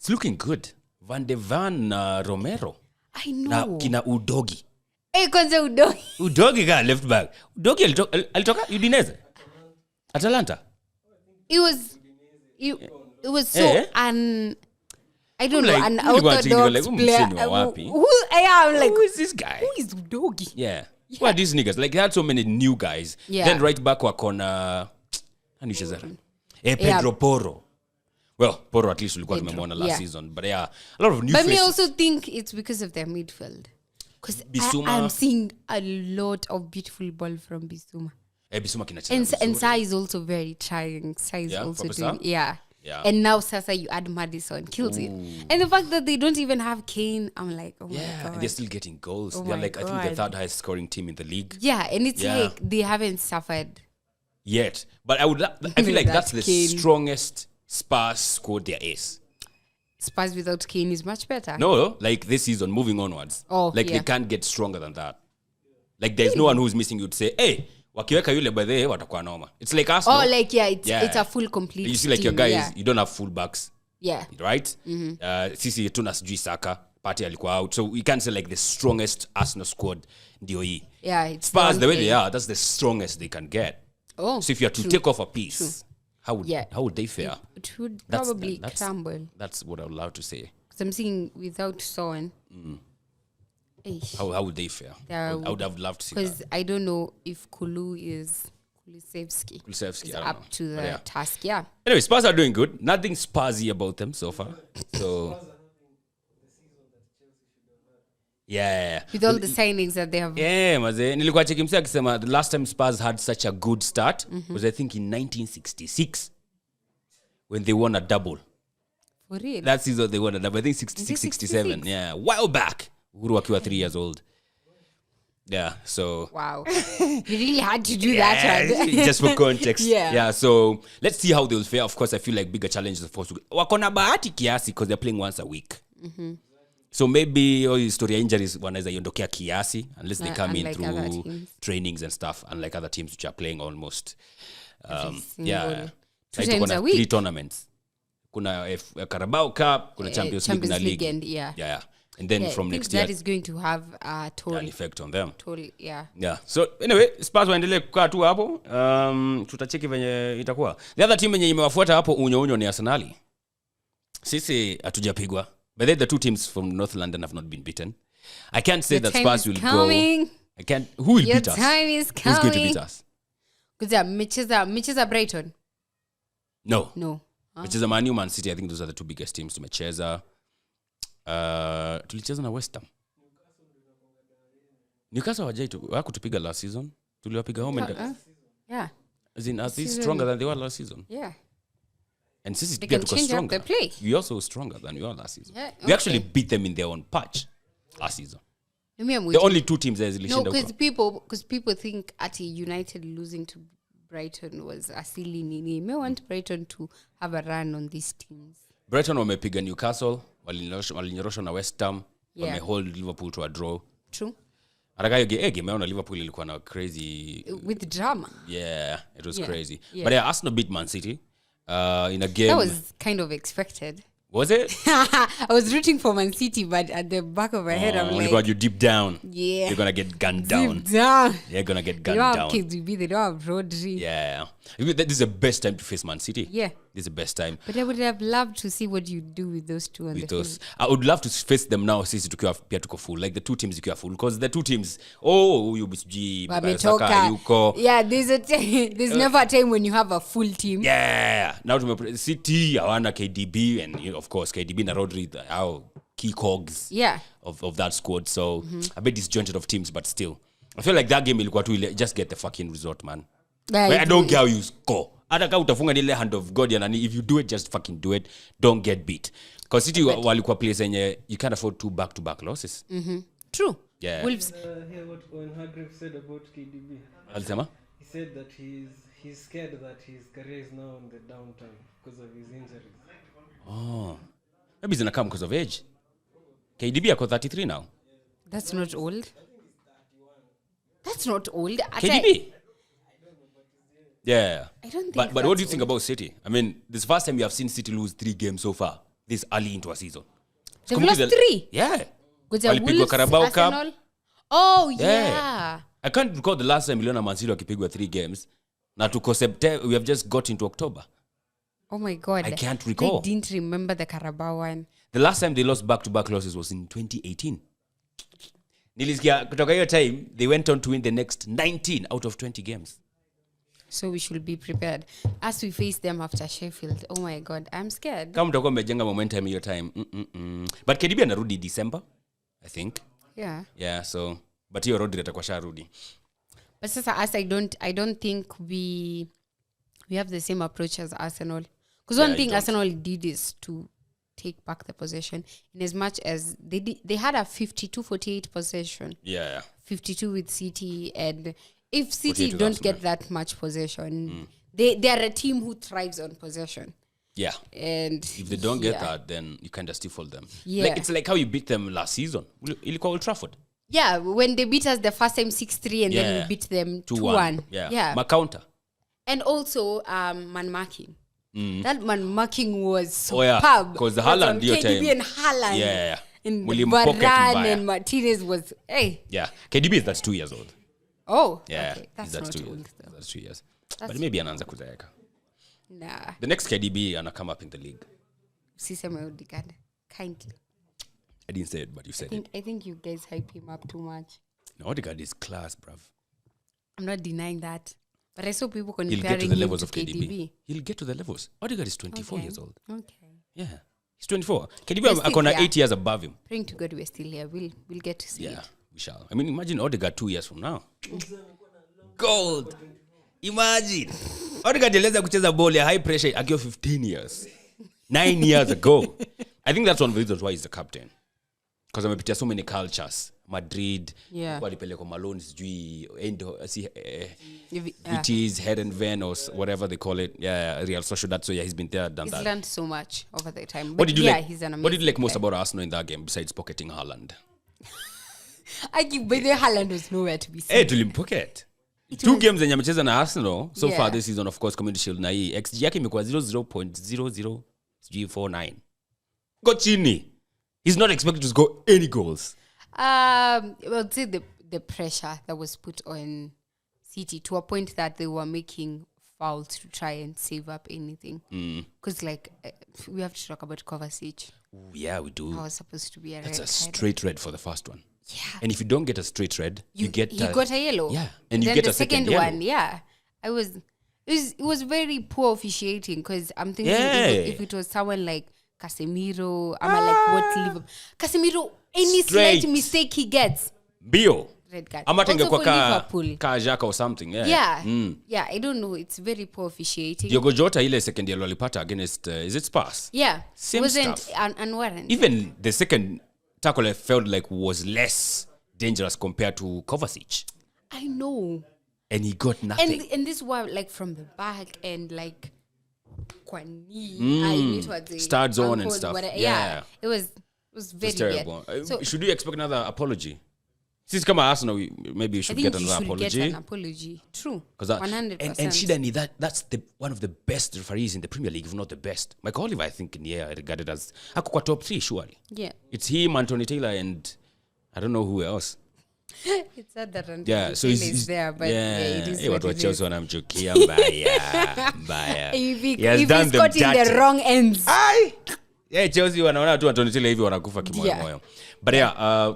looking good. Van de Van Romero. I know. Na kina Udogi. Kwanza Udogi. Udogi got left back. Udogi alitoka Udinese. Atalanta. It was so I don't know, an orthodox player. I'm like, who is this guy? Who is Udogi? Yeah. Who are these niggas? Like, they had so many new guys. Yeah. Then right back wakona Pedro Porro. Well, Porro at least ulikuwa tumemwona last season. But yeah, a lot of new faces. But I also think it's because of their midfield. Because I'm seeing a lot of beautiful ball from Bissouma. Bissouma kinacheza. And Sai is also very trying. Sai is also doing. Yeah. And now Sasa, you add Madison, kills it. And the fact that they don't even have Kane, I'm like, oh my God. And they're still getting goals. They're like, I think the third highest scoring team in the league. Yeah, and it's like they haven't suffered yet. But I feel like that's the strongest Spurs squad there is. Spurs without Kane is much better. No, like this season, moving onwards. They can't get stronger than that. Like there's no one who's missing. You'd say, hey, wakiweka yule by the way watakuwa noma. It's like us. It's a full complete. You see, like team, your guys, you don't have full backs. Yeah. Right? Sisi tuna sijui Saka, Partey alikuwa out. So we can't say like the strongest Arsenal squad ndio hii. Yeah, it's Spurs the way they are, that's the strongest they can get. So if you have to take off a piece, how would they fare? It would probably crumble. That's what I would love to say. Because I'm seeing without Son. How would they fare? I would have loved to see that. Because I don't know if Kulusevski is up to the task. Yeah. Anyway, Spurs are doing good. Nothing Spursy about them so far. So yeah. With all the signings that they have. Yeah, maze. Nilikuwa chekimsia akisema the last time Spurs had such a good start was I think in 1966 when they won a double. For real? That season they won a double. I think 66, 67. Yeah, a while back. Uhuru akiwa 3 years old. Yeah, so wow. You really had to do that one. Just for context. Yeah, so let's see how they'll fare. Of course, I feel like bigger challenges for wakona bahati kiasi because they're playing once a week. So maybe all historia injuries wanaweza iondokea kiasi unless they come in through trainings and stuff, unlike other teams which are playing almost times a week. 3 tournaments. Kuna Carabao Cup, kuna Champions League na league. And, and then from next year that is going to have a total effect on them. Totally, yeah. So anyway, Spurs waendelee kukaa tu hapo. Tutacheki venye itakuwa. The other team yenye imewafuata hapo unyo ni Arsenal. Sisi hatujapigwa. But the two teams from North London have not been beaten. I can't say that Spurs will coming. go. I can't. Who will beat us? Your time is coming. Who's going to beat us? Because Mecheza Brighton. No. Huh? Mecheza Man City. I think those are the two biggest teams to Mecheza. Tulicheza na West Ham. Newcastle hawakutupiga last season. Tuliwapiga home and yeah. As in, are they stronger than they were last season? Yeah. And since they can change up the play. We also stronger than we were last season. Yeah, we actually beat them in their own patch last season. The only two teams that no, because people think at United losing to Brighton was a silly nini. I want Brighton to have a run on these teams. Brighton wamepiga Newcastle, walinyorosha na West Ham, wamehold Liverpool to a draw. True. Ataka hiyo game na Liverpool ilikuwa na crazy with drama. Yeah, it was crazy. Yeah. But Arsenal beat Man City in a game. That was kind of expected. Was it? I was rooting for Man City, but at the back of my head, I'm like... you deep down. Yeah. You're going to get gunned down. Deep down. You're going to get gunned down. They don't have KDB, they don't have Rodri. Yeah. This is the best time to face Man City. Yeah. This is the best time. But I would have loved to see what you do with those two on the field. I would love to face them now, sisi tukiwa pia tuko full. Like the two teams tukiwa full. Because the two teams, UBSG, Saka, yuko. Yeah, there's never a time when you have a full team. Yeah. Now City, hawana KDB, and of course KDB na Rodri, our key cogs of that squad. So a bit disjointed of teams, but still. I feel like that game ilikuwa tu just get the fucking result, man. I don't care how you score. Hata kama utafunga ile hand of God if you do it, just fucking do it. Don't get beat. Because City walikuwa place yenye you can't afford 2 back-to-back losses. True. Yeah. Wolves. Hear what Owen Hargreaves said about KDB. Alisema? He said that he's scared that his career is now on the downturn because of his injuries. Oh. Maybe it's gonna come because of age. KDB ako 33 now. That's not old. That's not old. KDB? Yeah. I don't think But what do that's you think about City? I mean, this is the first time you have seen City lose 3 games so far, this early into a season. They've lost 3? Yeah. Walipigwa Wolves, Carabao Cup. Arsenal. Oh, yeah. I can't recall the last time Leona Man City wakipigwa 3 games. Na tuko September, we have just got into October. Oh my God. I can't recall. I didn't remember the Carabao one. The last time they lost back-to-back losses was in 2018. Nilisikia kutoka hiyo time, they went on to win the next 19 out of 20 games. So we should be prepared. As we face them after Sheffield, oh my God, I'm scared. Kama mtakuwa mmejenga momentum hiyo time. But KDB anarudi December, I think. Yeah. Yeah, so but hiyo Rodri atakuwa sharudi. But sasa as I don't think we have the same approach as Arsenal. Because one thing Arsenal did is to take back the possession in as much as they had a 52-48 possession. Yeah. 52 with City, and if City don't get that much possession, they are a team who thrives on possession. Yeah. And if they don't get that, then you kind of stifle them. Yeah. Like, it's like how you beat them last season. Ilikuwa Old Trafford. Yeah, when they beat us the first time 6-3 and then we beat them 2-1. Yeah. Counter. And also man marking. That man marking was superb. Oh yeah, because the Haaland your time. KDB and Haaland. Yeah. And William Pocket Varane and Martinez was, hey. Yeah. KDB that's 2 years old. Oh, yeah. okay. That's not 2 years. old though. That's 2 years. But maybe anaanza kuzeeka. Nah. The next KDB ana come up in the league. Sisema Odegaard. Kindly. I didn't say it, but you said it. I think you guys hype him up too much. No, Odegaard is class, bruv. I'm not denying that. But I saw people He'll comparing get to the him levels to of KDB. He'll get to the levels. Odegaard is 24 years old. Okay. Yeah. He's 24. KDB akona 8 years above him. Praying to God we're still here. We'll get to see it. Yeah, we shall. I mean, imagine Odegaard 2 years from now. Gold. Imagine. Odegaard alianza kucheza ball ya high pressure akiwa 15 years. 9 years ago. I think that's one of the reasons why he's the captain. Because amepitia so many cultures. Madrid, walipelekwa Malone, sijui it is Herenveen or whatever they call it. Yeah, Real Sociedad. So yeah, he's been there, done that. He's learned so much over the time. But what did you like? He's an amazing What did you like most guy. about Arsenal in that game besides pocketing Haaland? I give, but the Haaland was nowhere to be seen. Hey, tulimpocket. 2 games zenye amecheza na Arsenal so far this season, of course, Community Shield na hii XG yake imekuwa 0.0049. Go chini. He's not expected to score any goals. Well, say the pressure that was put on City to a point that they were making fouls to try and save up anything. Because we have to talk about Kovacic. Ooh, yeah, we do. I was supposed to be a That's red a straight red for the first one. Yeah. And if you don't get a straight red, you got a yellow. Yeah. And you then get the a second yellow. one, yeah. It was very poor officiating because I'm thinking if it was someone like Casemiro, what Liverpool. Casemiro, any slight mistake he gets, Bio. red card. Ama Also for tengekuwa Liverpool. ka Xhaka or something. Yeah. Yeah, I don't know. It's very poor officiating. Diogo Jota ile second yellow alipata against is it Spurs? Yeah. Same wasn't stuff. unwarranted. Even the second tackle I felt like was less dangerous compared to Kovacic. I know. And he got nothing. And this was from the back and kwa knee, Start zone and stuff. Yeah. It was very terrible. weird. So, should we expect another apology? Since come Arsenal, maybe you should get another apology. Get an apology. True. 100%. And Shidani, that's one of the best referees in the Premier League, if not the best. Michael Oliver, I think, regarded as ako top 3, surely. Yeah. It's him, Anthony Taylor, and I don't know who else. It's sad that Anthony so he's there, but it is what it is. Wanamchukia mbaya. If he's caught in the wrong ends. Yeah, Chelsea wanaona tu Anthony Taylor hivi wanakufa kimoyo. But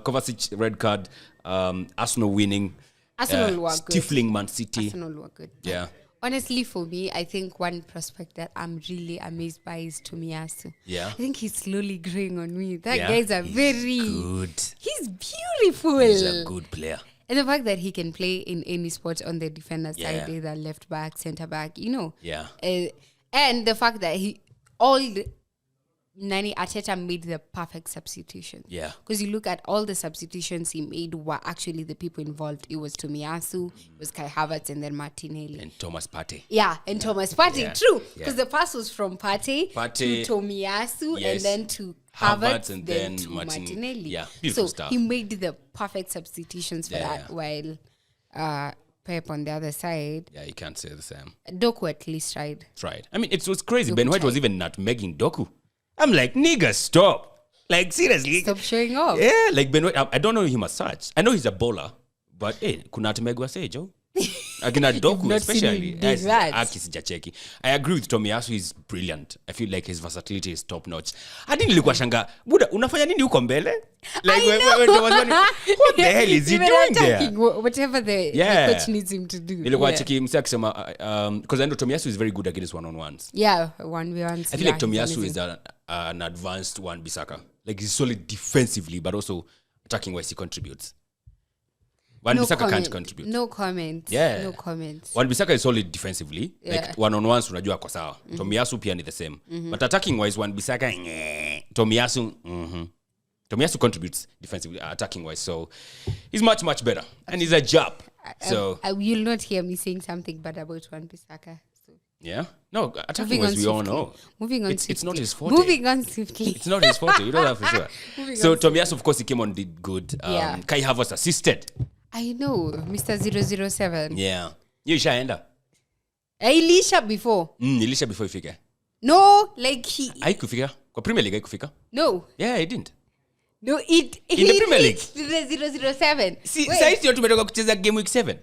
Kovacic red card, Arsenal winning. Arsenal were good. Stifling Man City. Arsenal were good. Yeah. Honestly, for me, I think one prospect that I'm really amazed by is Nyaassh. Yeah. I think he's slowly growing on me. That guy's very good. He's beautiful. He's a good player. And the fact that he can play in any spot on the defender side, either left back, center back, Yeah. And the fact that Nani Arteta made the perfect substitution. Yeah. Because you look at all the substitutions he made were actually the people involved. It was Tomiyasu, it was Kai Havertz, and then Martinelli. And Thomas Partey. Yeah, and Thomas Partey, Yeah. true. Because Yeah. the pass was from Partey to Tomiyasu yes. and then to Havertz Havertz and then then to Martinelli. Martinelli. Yeah, beautiful so stuff. he made the perfect substitutions for Yeah. that, while Pep on the other side, Yeah, you can't say the same. Doku at least tried. Tried. I mean, it was crazy. Doku Ben White tried. was even nutmegging Doku. I'm like, nigga, stop. Like, seriously. Stop showing off. Yeah, like Ben White, I don't know him as such. I know he's a bowler, but hey, kuna nutmegwa say, Joe. Akina Doku, not seen especially. him do that. Sijacheki. I agree with Tomiyasu, he's brilliant. I feel like his versatility is top notch. Hadi nilikuwa shanga, Buda, unafanya nini huko mbele? Like, when there was one, what the hell is he Even doing attacking, there? Whatever the coach needs him to do. Nilikuwa cheki mse akisema, because I know Tomiyasu is very good against one-on-ones. Yeah, 1v1. I feel like Tomiyasu is an advanced Wan-Bissaka. Like, he's solid defensively, but also attacking-wise, he contributes. Wan-Bissaka can't contribute. No comment. Yeah. No comment. Wan-Bissaka is solid defensively. Yeah. Like, one-on-ones, unajua kwa sawa. Tomiyasu pia ni the same. But attacking-wise, Wan-Bissaka, Tomiyasu, Tomiyasu contributes defensively, attacking-wise. So, he's much, much better. And he's a Jap. So, You'll not hear me saying something bad about Wan-Bissaka. So. yeah. No, attacking-wise, we all know. Moving on It's not his forte. Moving on swiftly. It's not his forte. You know that for sure. So, Tomiyasu, of course, he came on, did good. Yeah. Kai Havertz assisted. I know, Mr. 007. Yeah. You ishaenda. Ilisha before. Ilisha before ifike. No, like he. Haikufika. Kwa Premier League haikufika. No. Yeah, he didn't. No, in the Premier League. The 007. See, saizi ndio tumetoka kucheza game week 7.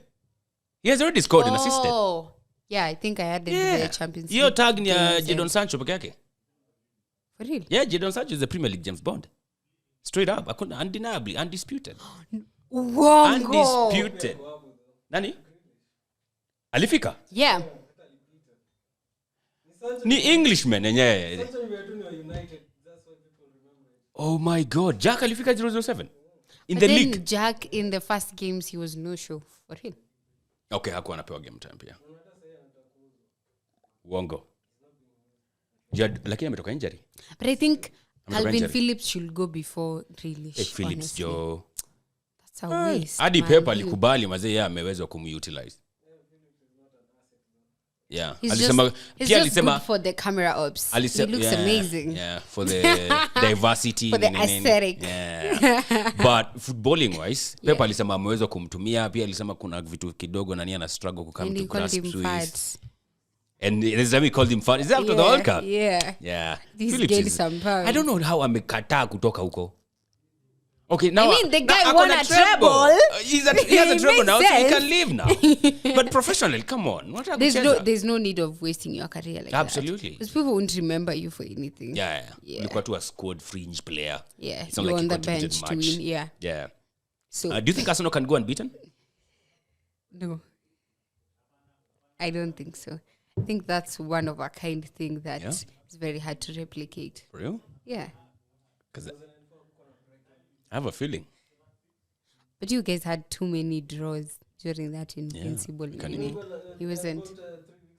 He has already scored and assisted. Oh. Yeah, I think I had the Champions League. Hiyo tag ni ya game Jadon Sancho peke yake. For real? Yeah, Jadon Sancho is the Premier League James Bond. Straight up. Undeniably. Undisputed. Wongo. Undisputed. Nani? Alifika? Yeah. Ni Englishman yenyewe. Oh my God. Jack alifika 007? In the league? Jack, in the first games, he was no show. For real. Okay, hakuwa anapewa game time pia. Wongo. Lakini ametoka injury. But I think Calvin injury. Phillips should go before Grealish. Phillips honestly. Joe. That's a waste. Hadi man. Pep alikubali mazee yeye ameweza kumutilize. Yeah. He's Alisema just pia alisema good for the camera ops. He looks amazing. Yeah, for the diversity For the nini. aesthetic. Yeah. But footballing wise, Pep alisema ameweza kumtumia, pia alisema kuna vitu kidogo na ana struggle to come And to he called grasp him to fat. his. And there's time he called him fat. Is that after the World Cup? Yeah. Yeah. He's Phillips gained is- some pounds. I don't know how amekataa kutoka huko. Okay, now I mean, the guy now won akona a treble. He has a It treble makes now, so he sense. can leave now. But professionally, come on. What are There's no need of wasting your career like Absolutely. that. Because people won't remember you for anything. Yeah. Yeah. Ulikuwa tu a squad fringe player. Yeah. It's not You're like on he the contributed bench much. to win. Yeah. Yeah. So Do you think Arsenal can go unbeaten? no. I don't think so. I think that's one of a kind thing that Yeah? is very hard to replicate. For real? Yeah. Because I have a feeling. But you guys had too many draws during that invincible inning. He wasn't. 3 weeks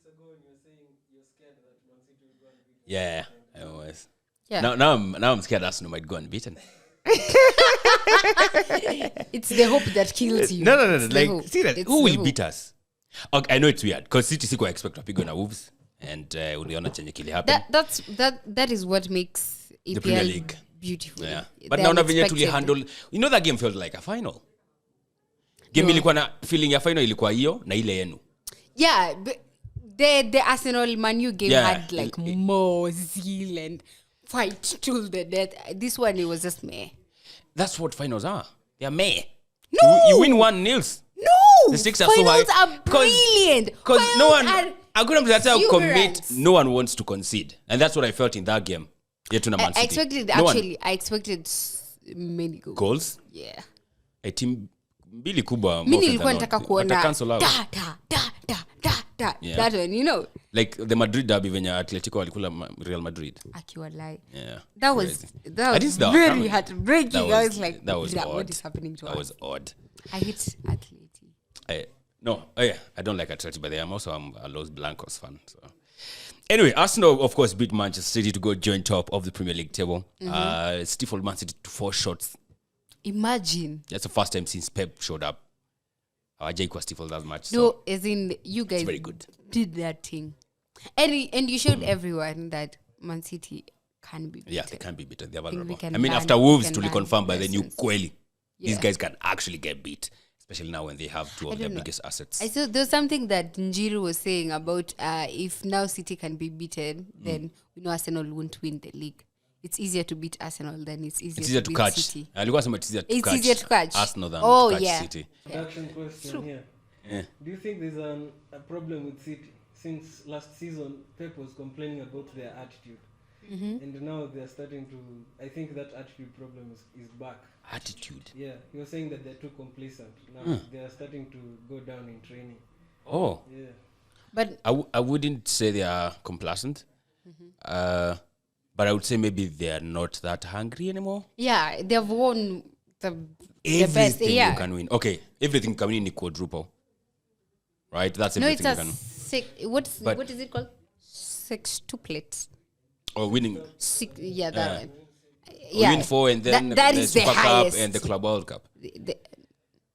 ago, and you're saying you're scared that Man City will go unbeaten. Yeah, I was. Yeah. Now I'm scared Arsenal might go unbeaten. It's the hope that kills you. No. It's the Like, hope. see that It's who the will hope. beat us? Okay, I know it's weird because City siko expect wapigwe na Wolves and uliona chenye kili happen. That is what makes The Premier EPL League. beautiful. Yeah. The But now venye unexpected. tuli handle, you know that game felt like a final. Game ilikuwa na feeling ya final ilikuwa hiyo na ile yenu. Yeah, but the Arsenal Man U game Yeah. had like more zeal and fight till the death. This one, it was just meh. That's what finals are. They're meh. No! You win 1-0. No! The stakes are so high. Finals are brilliant. Because no one, Finals I couldn't that's how commit. exuberance. No one wants to concede, and that's what I felt in that game. Yeah, to Man I City. expected, No one- actually, I expected many goals. goals. Yeah. A team mbili kubwa. Mi nilikuwa nataka kuona cancel out. da. Yeah. That one, you know, Like the Madrid derby venye Atletico walikula Real Madrid. akiwa lie. Yeah. That was I that didn't was see that very coming. heartbreaking. That I was- was like, that was what odd. is happening to That us? was odd. I hate Atleti. No, oh yeah, I don't like Atleti, but I'm also a Los Blancos fan. So Anyway, Arsenal, of course, beat Manchester City to go join top of the Premier League table. Stifled Man City to 4 shots. Imagine. That's the first time since Pep showed up. Ajay was stifled that much. No, as in you guys very good. did that thing. And you showed everyone that Man City can be beaten. Yeah, they can be beaten. They're vulnerable. can I mean, learn- after Wolves, can to learn confirm by the new lessons. Kweli, these Yeah. guys can actually get beat, especially now when they have two of their don't know. biggest assets. I saw there's something that Njiru was saying about if now City can be beaten, then we know Arsenal won't win the league. It's easier to beat Arsenal than it's easier to beat catch. City. Alikuwa sema it's Easier to catch. Arsenal than Oh, to catch yeah. City. Production question here. Yeah. Do you think there's a problem with City? Since last season, Pep was complaining about their attitude. And now they're starting to... I think that attitude problem is back. Attitude. Yeah, he was saying that they're too complacent. Now they're starting to go down in training. Oh. Yeah. But I wouldn't say they are complacent. But I would say maybe they are not that hungry anymore. yeah, they've won the Everything best. Yeah. you can win. Okay, everything can win in quadruple. Right? That's No, everything it's you a can. what is it called? Sextuplets. Or winning. Yeah, that one. You win 4 and then that the is the Super Cup highest. and the Club World Cup.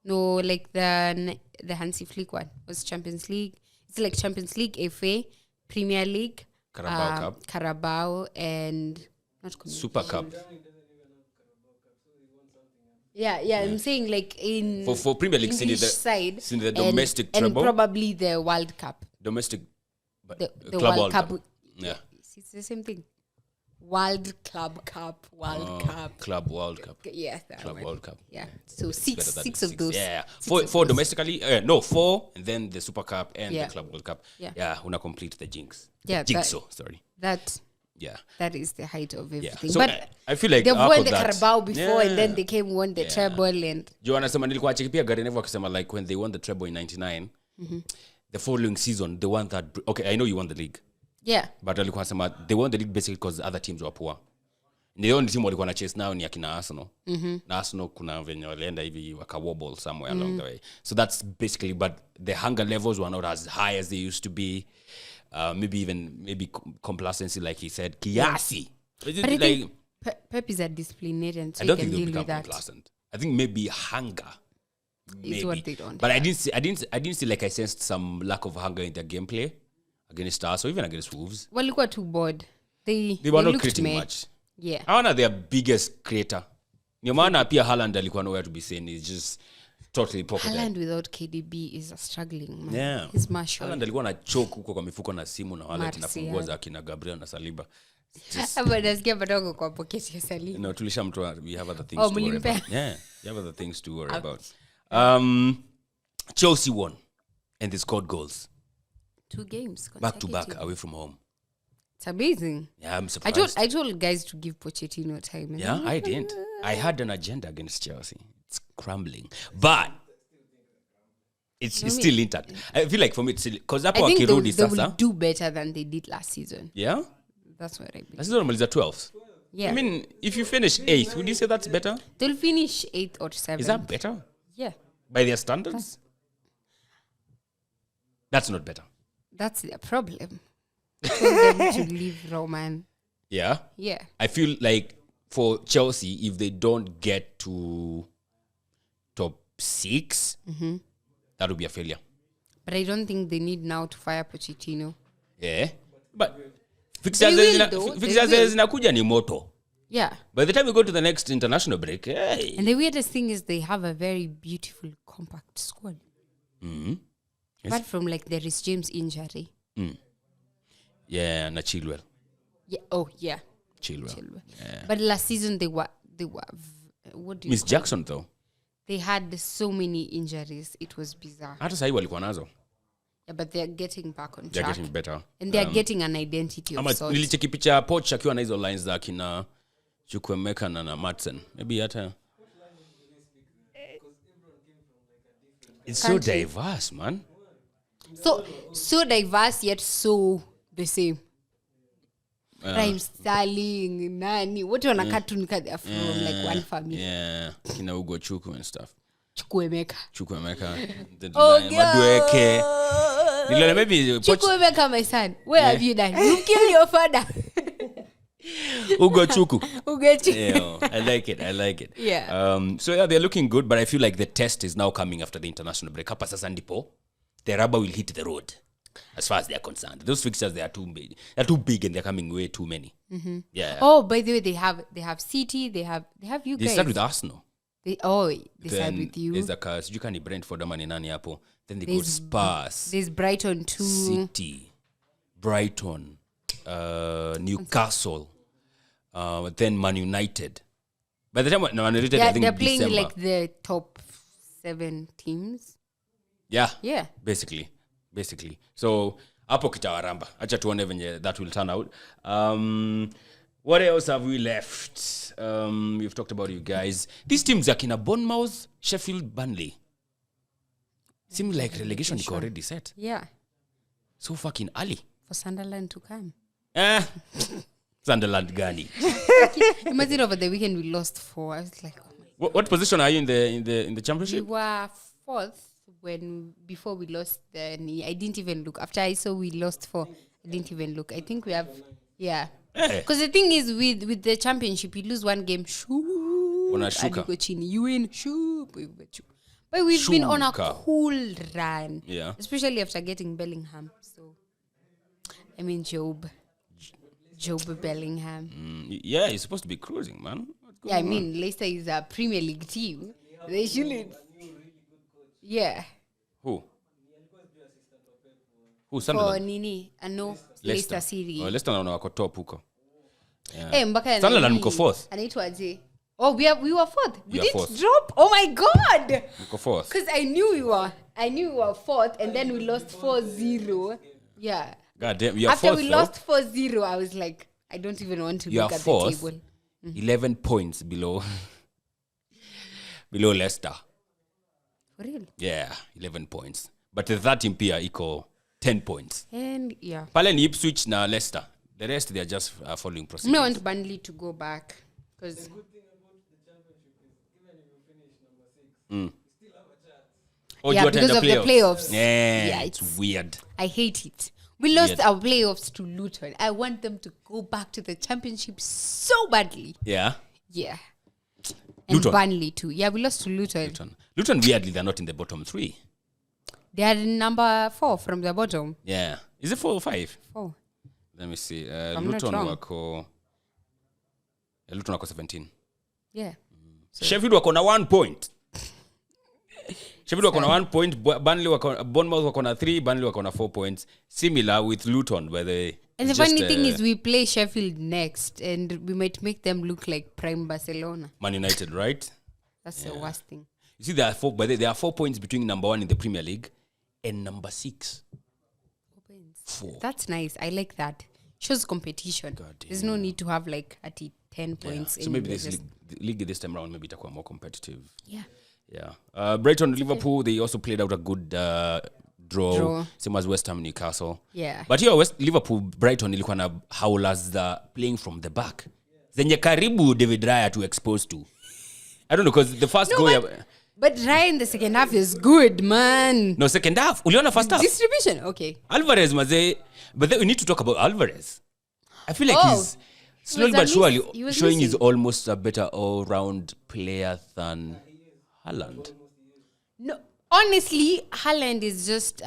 No, like the Hansi Flick one was Champions League. It's like Champions League, FA, Premier League, Carabao Cup. Carabao, and not Community Super Cup. Yeah, I'm saying like in For Premier League, English seen side, the domestic and treble. probably the World Cup. Domestic. But The Club World Cup. Yeah. It's the same thing. World Club Cup, World Cup. Club World Cup. Yeah, that Club one. World Cup. Yeah. So Better than six of those. Yeah. Six Four of four those. domestically. No, 4 and then the Super Cup and Yeah. the Club World Cup. Yeah. Una complete the jinx. Yeah, Jigsaw, sorry. That Yeah. is the height of Yeah. everything. So But I feel like they've after won the that- Carabao before, and then Yeah. they came won the treble, and Juu anasema nilikuwa cheki pia Gary Neville akisema like when they won the treble in 99, the following season they won that. Okay, I know you won the league, yeah, but alikuwa anasema they won the league basically because other teams were poor. The only team walikuwa na chase now ni akina Arsenal. Na Arsenal kuna venye walienda hivi wakawobble somewhere along the way. So that's basically, but the hunger levels were not as high as they used to be. Maybe complacency, like he said, kiasi. But I think Pep is a disciplinarian, so I he don't can think they'll deal become with that. complacent. I think maybe hunger Is what they don't But have. I didn't see like I sensed some lack of hunger in their gameplay against us or even against Wolves. Walikuwa too bored. They They were not looked creating meh. much. Yeah. Hawana their biggest creator. Ndio maana pia Haaland alikuwa nowhere to be seen. He's just totally pocketed. Haaland without KDB is a struggling man. Yeah. He's Marshall. Haaland alikuwa na choke huko kwa mifuko na simu na wallet na Martial. funguo za kina Gabriel na Saliba. Ama nasikia bado kwa pocket ya Salim. No, tulishamtoa. We have other things Oh, to worry mlimpea. about. Yeah, we have other things to worry about. Chelsea won and they scored goals 2 games back to back consecutive. away from home. It's amazing. Yeah, I'm I surprised. told guys to give Pochettino time. Yeah, I didn't. I had an agenda against Chelsea. It's crumbling. But it's still intact. I feel like for me, it's still... Because I hapo think wakirudi they will sasa... do better than they did last season. Yeah? That's what I believe. Last season wamaliza 12th. Yeah. I mean, if you finish 8th, would you say that's better? They'll finish 8th or 7th. Is that better? Yeah. By their standards? That's not better. That's the problem. Told them to leave Roman. Yeah? Yeah. I feel like for Chelsea, if they don't get to top 6, that would be a failure. But I don't think they need now to fire Pochettino. Yeah. But They will, though. fixtures They will. zinakuja ni moto. Yeah. By the time we go to the next international break, hey. And the weirdest thing is they have a very beautiful, compact squad. Yes. Apart from like there is James injury. Yeah, na Chilwell. Yeah. Oh yeah. Chilwell. But last season they were what do you Miss call Jackson though. it? They had so many injuries. It was bizarre. Hata sahi walikuwa nazo. Yeah, but they're getting back on They're track. getting better. And they're getting an identity of Ama sorts. nilicheki picha Poch akiwa na hizo lines za kina Chukwemeka na Matson. Maybe hata it's so Country. diverse, man. So diverse yet so the same. Rhyme Sterling, nani. What on a cartoon card they're from like one family. Yeah, kina Ugo Chuku and stuff. Chukwemeka. Chukwemeka. Oh, Madueke. Maybe Chukwuemeka, my son. Where have you done? You killed your father. Ugo Chuku. Ugo. I like it. Yeah. So yeah, they're looking good, but I feel like the test is now coming after the international break. Hapa sasa ndipo the rubber will hit the road. As far as they are concerned, those fixtures, they are too big. They're too big and they're coming way too many. Mm-hmm. Yeah. Oh, by the way, they have City. They have you guys. They start with Arsenal. They start with you. There's a cast. You can Brentford ama ni nani hapo. Then they go Spurs. There's Brighton too. City, Brighton, Newcastle, then Man United. By the time Man United, I think they're playing December. like the top 7 teams. Yeah. Basically. So hapo kitawaramba. Acha tuone venye that will turn out. What else have we left? We've talked about you guys. These teams are kina Bournemouth, Sheffield, Burnley. Seems like relegation is already set. Yeah. So fucking early. For Sunderland to come. Sunderland gani. Imagine over the weekend we lost 4. I was like, oh my. What position are you in the championship? We were 4th before we lost the knee. I didn't even look. After I saw we lost 4, I didn't even look. I think we have because the thing is with the championship, you lose one game, you win, but we've been on a cool run, especially after getting Bellingham. So I mean Job Bellingham. Yeah, he's supposed to be cruising, man. Yeah, I mean Leicester is a Premier League team. They shouldn't. Yeah. Who For Sunderland? Nini? No, Leicester City. Oh, Leicester naona wako top huko. Yeah. Mpaka Sunderland mko 4th. Anaitwaje? Oh, we were 4th. We didn't 4th. drop. Oh my god. Mko 4th. Cuz I knew we were 4th and then we lost 4-0. Yeah. God damn, you are 4th. After we lost 4-0, I was like, I don't even want to look at the table. 11 points below Leicester. For real? Yeah, 11 points. But the 13 pia iko 10 points. And yeah. Pale ni Ipswich na Leicester. The rest, they are just following procedures. I want Burnley to go back. Because the good thing about the championship is even if you finish number 6, you still have a chance. Yeah, because of the playoffs. Yeah, it's weird. I hate it. We lost our playoffs to Luton. I want them to go back to the championship so badly. Yeah. Yeah. And Luton. Burnley too. Yeah, we lost to Luton. Luton, weirdly, they're not in the bottom 3. They are number 4 from the bottom. Yeah. Is it 4 or 5? 4. Let me see. I'm Luton not wrong. wako 17. Yeah. So. Sheffield wako na 1 point. Sheffield wako na 1 point. Bournemouth wako na 3. Burnley wako na 4 points. Similar with Luton, where they. And the funny thing is, we play Sheffield next, and we might make them look like prime Barcelona. Man United, right? That's the worst thing. You see, there are 4 points between number 1 in the Premier League and number 6. 4. That's nice. I like that. Shows competition. There's no need to have like 10 points. So maybe this league this time around maybe itakuwa more competitive. Yeah. Brighton, Liverpool, they also played out a good draw. Same as West Ham, Newcastle. Yeah. But here Liverpool, Brighton ilikuwa na howlers playing from the back. Zenye karibu David Raya to expose to. I don't know, because the first goal. But Raya in the second half is good, man. No, second half. Uliona first half. Distribution, okay. Alvarez, maze. But then we need to talk about Alvarez. I feel like he's slowly but surely showing he's almost a better all-round player than Haaland. No, honestly, Haaland is just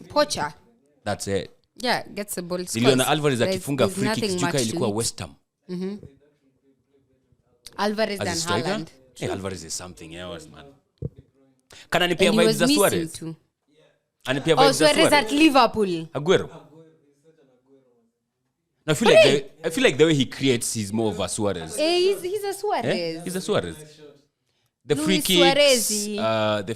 poacher. That's it. Yeah, gets the ball. Niliona Alvarez akifunga free kicks juka ilikuwa West Ham. Alvarez than Haaland. Hey, Alvarez is something else, man. Can anipia vibes za Suarez? Anipia vibes za Suarez at Liverpool. Aguero. No, I feel like the way he creates, he's more of a Suarez. He's a Suarez. He's a Suarez. The Luis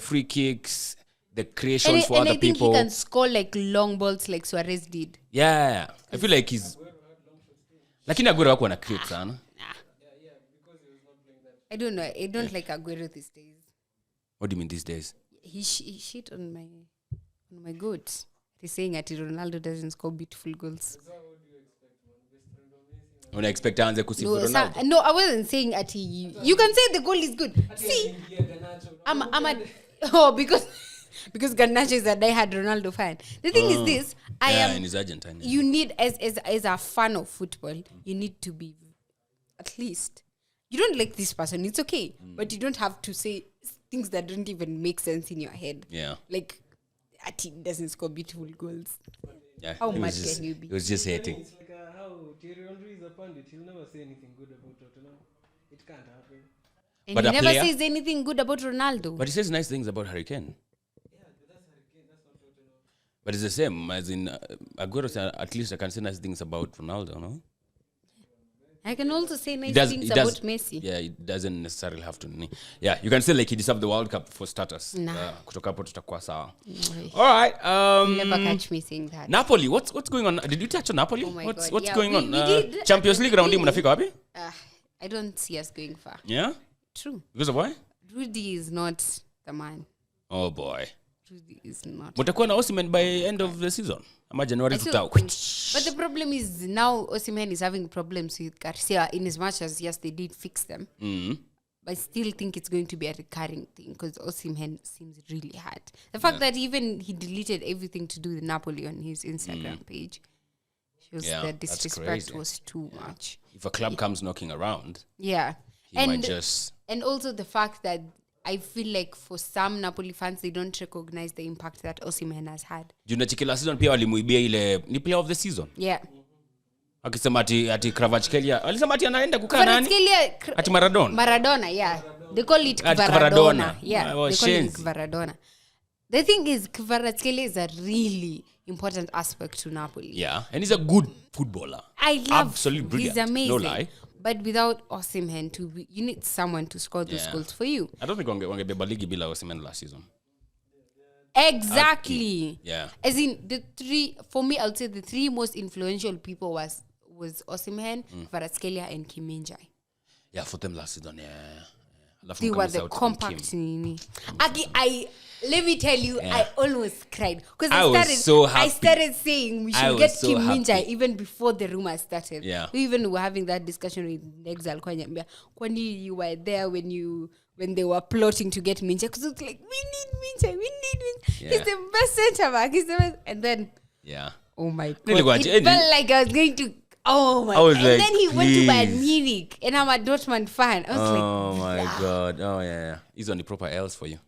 free kicks, the creations for other people. And I think he can score like long balls like Suarez did. Yeah. I feel like he's... Lakini Aguero wako na create sana. I don't know. I don't like Aguero these days. What do you mean these days? He shit on my goats. He's saying that Ronaldo doesn't score beautiful goals. When I expect aanze kusifu Ronaldo. No, I wasn't saying that you can say the goal is good. See, I'm because because Garnacho is a diehard Ronaldo fan. The thing is this, and he's Argentine. Yeah. You need, as a fan of football, you need to be, at least, you don't like this person, it's okay, but you don't have to say things that don't even make sense in your head. Yeah. Like, a team doesn't score beautiful goals. Yeah. How mad can you be? He was just hating. It's like how Thierry Henry is a pundit. He'll never say anything good about Tottenham. It can't happen. And But he a never player? says anything good about Ronaldo. But he says nice things about Harry Kane. Yeah, but that's Hurricane. That's not Tottenham. But it's the same as in Aguero said, at least I can say nice things about Ronaldo, no? I can also say nice He things does- about Messi. Yeah, it doesn't necessarily have to. Yeah, you can say like he deserved the World Cup for starters. Nah. Kutoka hapo tutakuwa sawa. No. All right. Never catch me saying that. Napoli, what's going on? Did you touch on Napoli? Oh my what's God, yeah, going we on? did. Champions League round We mnafika wapi? I don't see us going far. Yeah? True. Because of why? Rudy is not the man. Oh boy. Rudy is not. Mtakuwa na Osimhen by end of the season. Ama January I still tuta. think- But the problem is now Osimhen is having problems with Garcia in as much as, yes, they did fix them. I still think it's going to be a recurring thing because Osimhen seems really hard. The fact that even he deleted everything to do with Napoli on his Instagram page shows Yeah, that that's disrespect crazy. was too much. If a club comes knocking around, Yeah. he might just... And also the fact that I feel like for some Napoli fans, they don't recognize the impact that Osimhen has had. Juna chikila season pia walimuibia ile ni player of the season. Yeah. Akisema ati Kvaratskhelia. Alisema ati anaenda kukaa nani? Kvaratskhelia- Ati Maradona. Maradona, yeah. They call it At Kvaradona. Kvaradona. Yeah, Oh, they call it shenzi. Kvaradona. The thing is, Kvaratskhelia is a really important aspect to Napoli. Yeah, and he's a good footballer. I love Absolutely him. brilliant. He's amazing. No lie. But without Osimhen, you need someone to score those Yeah. goals for you. I don't think wangebeba ligi bila Osimhen last season. Exactly. Yeah. As in for me, I'll say the three most influential people was Osimhen, Kvaratskhelia, and Kim Min-jae. Yeah, for them last season, yeah. Alafu They were mkamiss the out on compact. Kim. Let me tell you, I almost cried because I was so happy. I started saying we I should was get so Kim happy. Min-jae even before the rumor started. Yeah. We even were having that discussion with Nexal Kwanyambia. Kwani, you were there when they were plotting to get Min-jae, because it's like, we need Min-jae. Yeah. He's the best centre back. He's the best. And then, Yeah. oh my God, Really got it you. felt like I was going to. Oh my! I was and like, then he went to Bayern please. Munich, and I'm a Dortmund fan. I was Oh like, my God. Oh yeah. He's on the proper L's for you.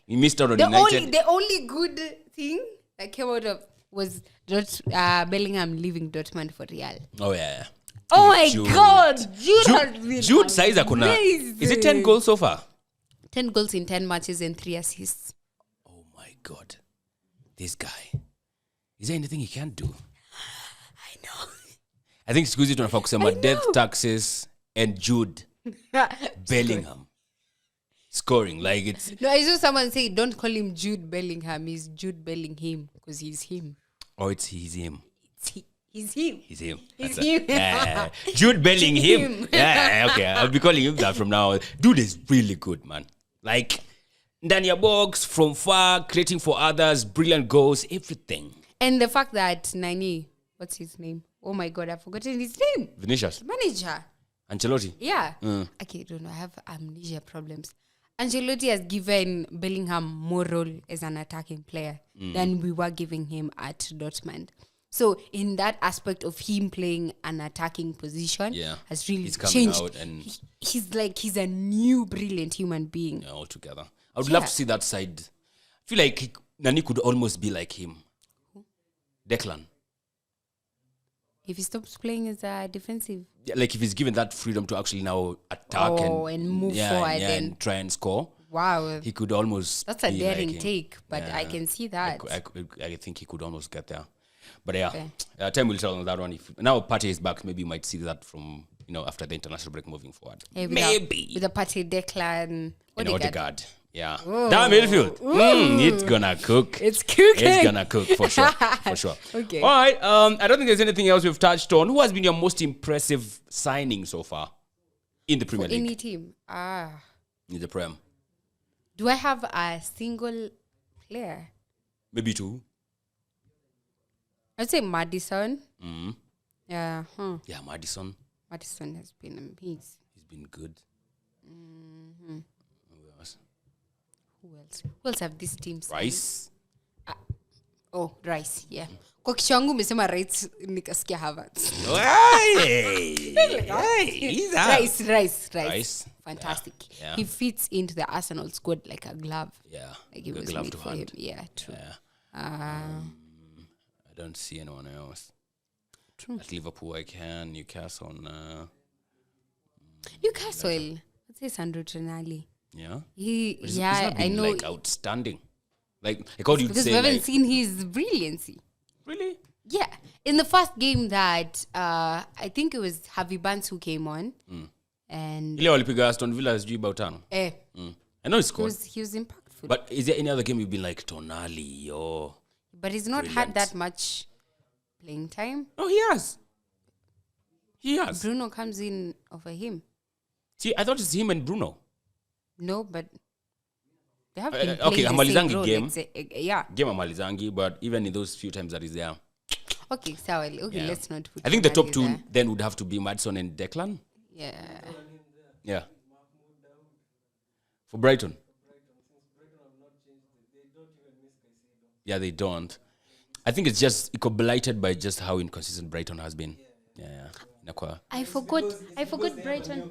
You missed out on the United. the only good thing that came out of was Bellingham leaving Dortmund for Real. Oh yeah. Oh my Jude. God, Jude has been Jude size akona. amazing. Is it 10 goals so far? 10 goals in 10 matches and 3 assists. Oh my God. This guy. Is there anything he can't do? I know. I think siku hizi tunafaa kusema know. death taxes and Jude Bellingham scoring like it's No, I saw someone say, don't call him Jude Bellingham. He's Jude Bellingham because he's him. he's him. He's him. He's him. He's That's him. Yeah. Jude Bellingham. Him. Yeah, okay. I'll be calling him that from now. Dude is really good, man. Like ndani ya box, from far, creating for others, brilliant goals, everything. And the fact that Nani, what's his name? Oh my God, I've forgotten his name. Vinicius. Manager. Ancelotti. Yeah. Okay, I don't know. I have amnesia problems. Ancelotti has given Bellingham more role as an attacking player than we were giving him at Dortmund. So in that aspect of him playing an attacking position has really He's coming changed. out and He's a new brilliant human being. yeah, altogether. I would love to see that side. I feel like Nani could almost be like him. Declan. If he stops playing as a defensive. Yeah, like if he's given that freedom to actually now attack and move forward and try and score, Wow. he could almost. That's a be daring like him. take, but I can see that. I think he could almost get there. But yeah, Okay. time will tell on that one. If now Partey is back, maybe you might see that from after the international break moving forward. Hey, Maybe with a Partey, Declan, and Odegaard. Odegaard. Yeah, that midfield. It's gonna cook. It's cooking. It's gonna cook for sure. For sure. Okay. All right. I don't think there's anything else we've touched on. Who has been your most impressive signing so far in the Premier For League? any team. In the Prem, Do I have a single player? maybe two. I'd say Madison. Mm-hmm. Yeah. Yeah, Madison. Madison has been amazing. He's been good. Mm-hmm. Who else? Who else Who else have these teams? Rice. Rice, yeah. Kwa kichwa yangu umesema Rice nikasikia Havertz. Rice. Fantastic. Yeah. He fits into the Arsenal squad like a glove. Yeah. Like it was glove made to for hand. him. Yeah, true. Yeah. I don't see anyone else. True. At Liverpool, I can. Newcastle. Newcastle. Let's say Sandro Tonali. Yeah. He's not I been, know. like outstanding. Like how do you Because say? we haven't Like, seen his brilliancy. really? Yeah. In the first game that I think it was Javi Barnes who came on. And Ile walipiga Aston Villa sijui bao 5. I know he scored. he was impactful. But is there any other game you've been like Tonali or? But he's not had that much playing time. Oh, he has. He has. Bruno comes in over him. See, I thought it's him and Bruno. No, but they have been Okay, playing the Hamalizangi same role. game. Let's say, yeah. Game of Malizangi, but even in those few times that he's there. Okay, so Yeah. let's not put I think the top Tonali two there. then would have to be Maddison and Declan. Yeah. Yeah. For Brighton. Yeah, they don't. I think it's just blighted by just how inconsistent Brighton has been. Yeah. Inakuwa. I forgot Brighton.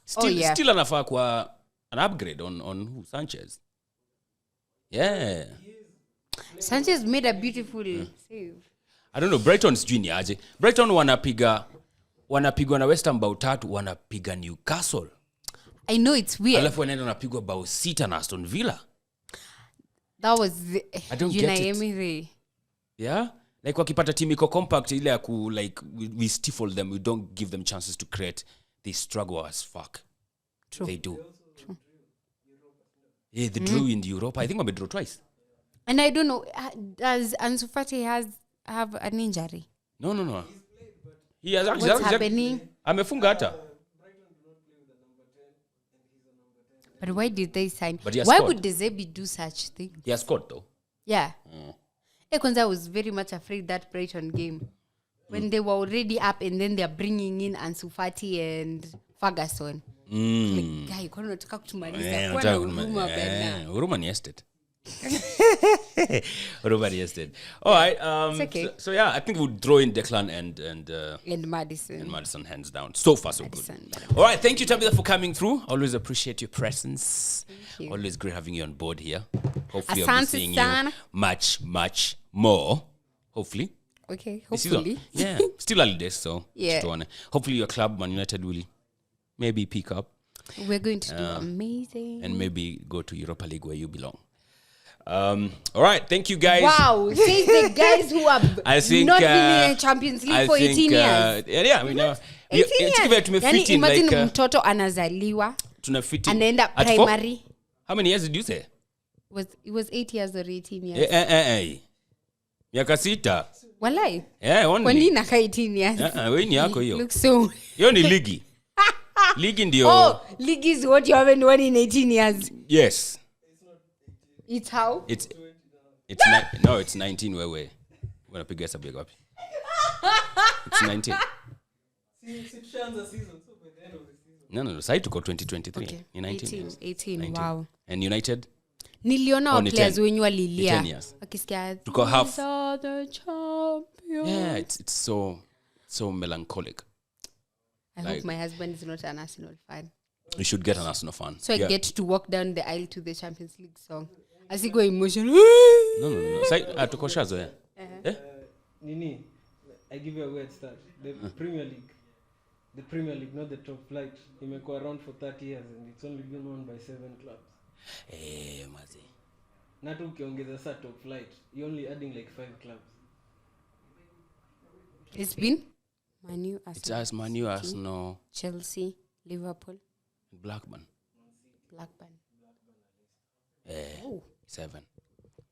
Still anafaa kwa an upgrade on who? Sanchez. Yeah. Sanchez made a beautiful save. I don't know, Brighton's junior aje. Brighton wanapigwa na West Ham bao 3, wanapiga Newcastle. I know it's weird. Alafu wanaenda wanapigwa bao 6 na Aston Villa. That was I don't get it. Emery. Yeah? Like wakipata team iko compact ile ya ku like we stifle them, we don't give them chances to create. They struggle as fuck. True. They do. True. Yeah, they drew in Europe. I think we drew twice. And I don't know, does Ansu Fati have an injury? No. He has actually. What's happening? Amefunga hata. But why did they sign? But he has Why scored. would Dezebi do such thing? He has scored though. Yeah. Because I was very much afraid that Brighton game. When they were already up and then they're bringing in Ansu Fati and Ferguson. Like, guy, kwa nataka kutumaliza. Kwa na huruma bana. Huruma ni estate. Huruma ni estate. All right. It's okay. So yeah, I think we'll throw in Declan and Madison. and Maddison hands down. So far, so Maddison, good. All right. Thank you, Tabitha, for coming through. Always appreciate your presence. Thank you. Always great having you on board here. Hopefully, I'll be Asante seeing sana. you much more. Hopefully. Okay, This season. hopefully. Yeah. Still early days, so Yeah. tuone. Hopefully your club, Man United, will maybe pick up We're going to do amazing. and maybe go to Europa League where you belong. All right. Thank you, guys. Wow, say the guys who have I think, not been in Champions League for 18 years. Yeah, we know. 18 years. Yani imagine like, mtoto anazaliwa, tunafiti. anaenda At 4? primary. How many years did you say? It was 8 years or 18 years. Miaka 6. Walai. Yeah, Kwa only. nini naka 18 years? Wewe ni yako hiyo. Looks so. Hiyo ni ligi. Ligi ndio. Oh, league is what you haven't won in 18 years. Yes. It's how? It's 19 wewe. Unapiga hesabu yako wapi? It's 19. No. Sasa tuko 2023. Okay. Ni 19. 18. Wow. And United? Niliona ni players 10. wenyu Ni 10 walilia. years. Wakisikia Tuko half. "These are the champions." Yeah, it's so melancholic. I hope my husband is not an Arsenal fan. You should get an Arsenal fan. So I Yeah. get to walk down the aisle to the Champions League song. As he go emotional. No. Sasa tuko shazo ya. Nini, I give you a weird start. The Premier League, not the top flight, imekuwa around for 30 years and it's only been won by 7 clubs. Mazi. Na tu ukiongeza sa top flight, you're only adding like 5 clubs. It's been Manu, It's Arsenal, as Manu, Arsenal, Chelsea, Liverpool, Blackburn. Blackburn. 7.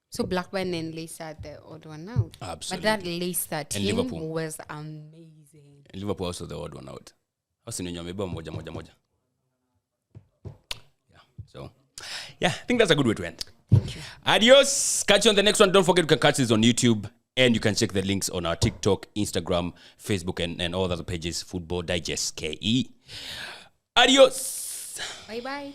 So Blackburn and Leicester are the odd one out. Absolutely. But that Leicester team Liverpool. was amazing. And Liverpool also the odd one out. Hasa ni nyameba moja. Yeah. So, yeah, I think that's a good way to end. Thank you. Adios. Catch you on the next one. Don't forget you can catch this on YouTube and you can check the links on our TikTok, Instagram, Facebook, and all the other pages. Football Digest KE. Adios. Bye-bye.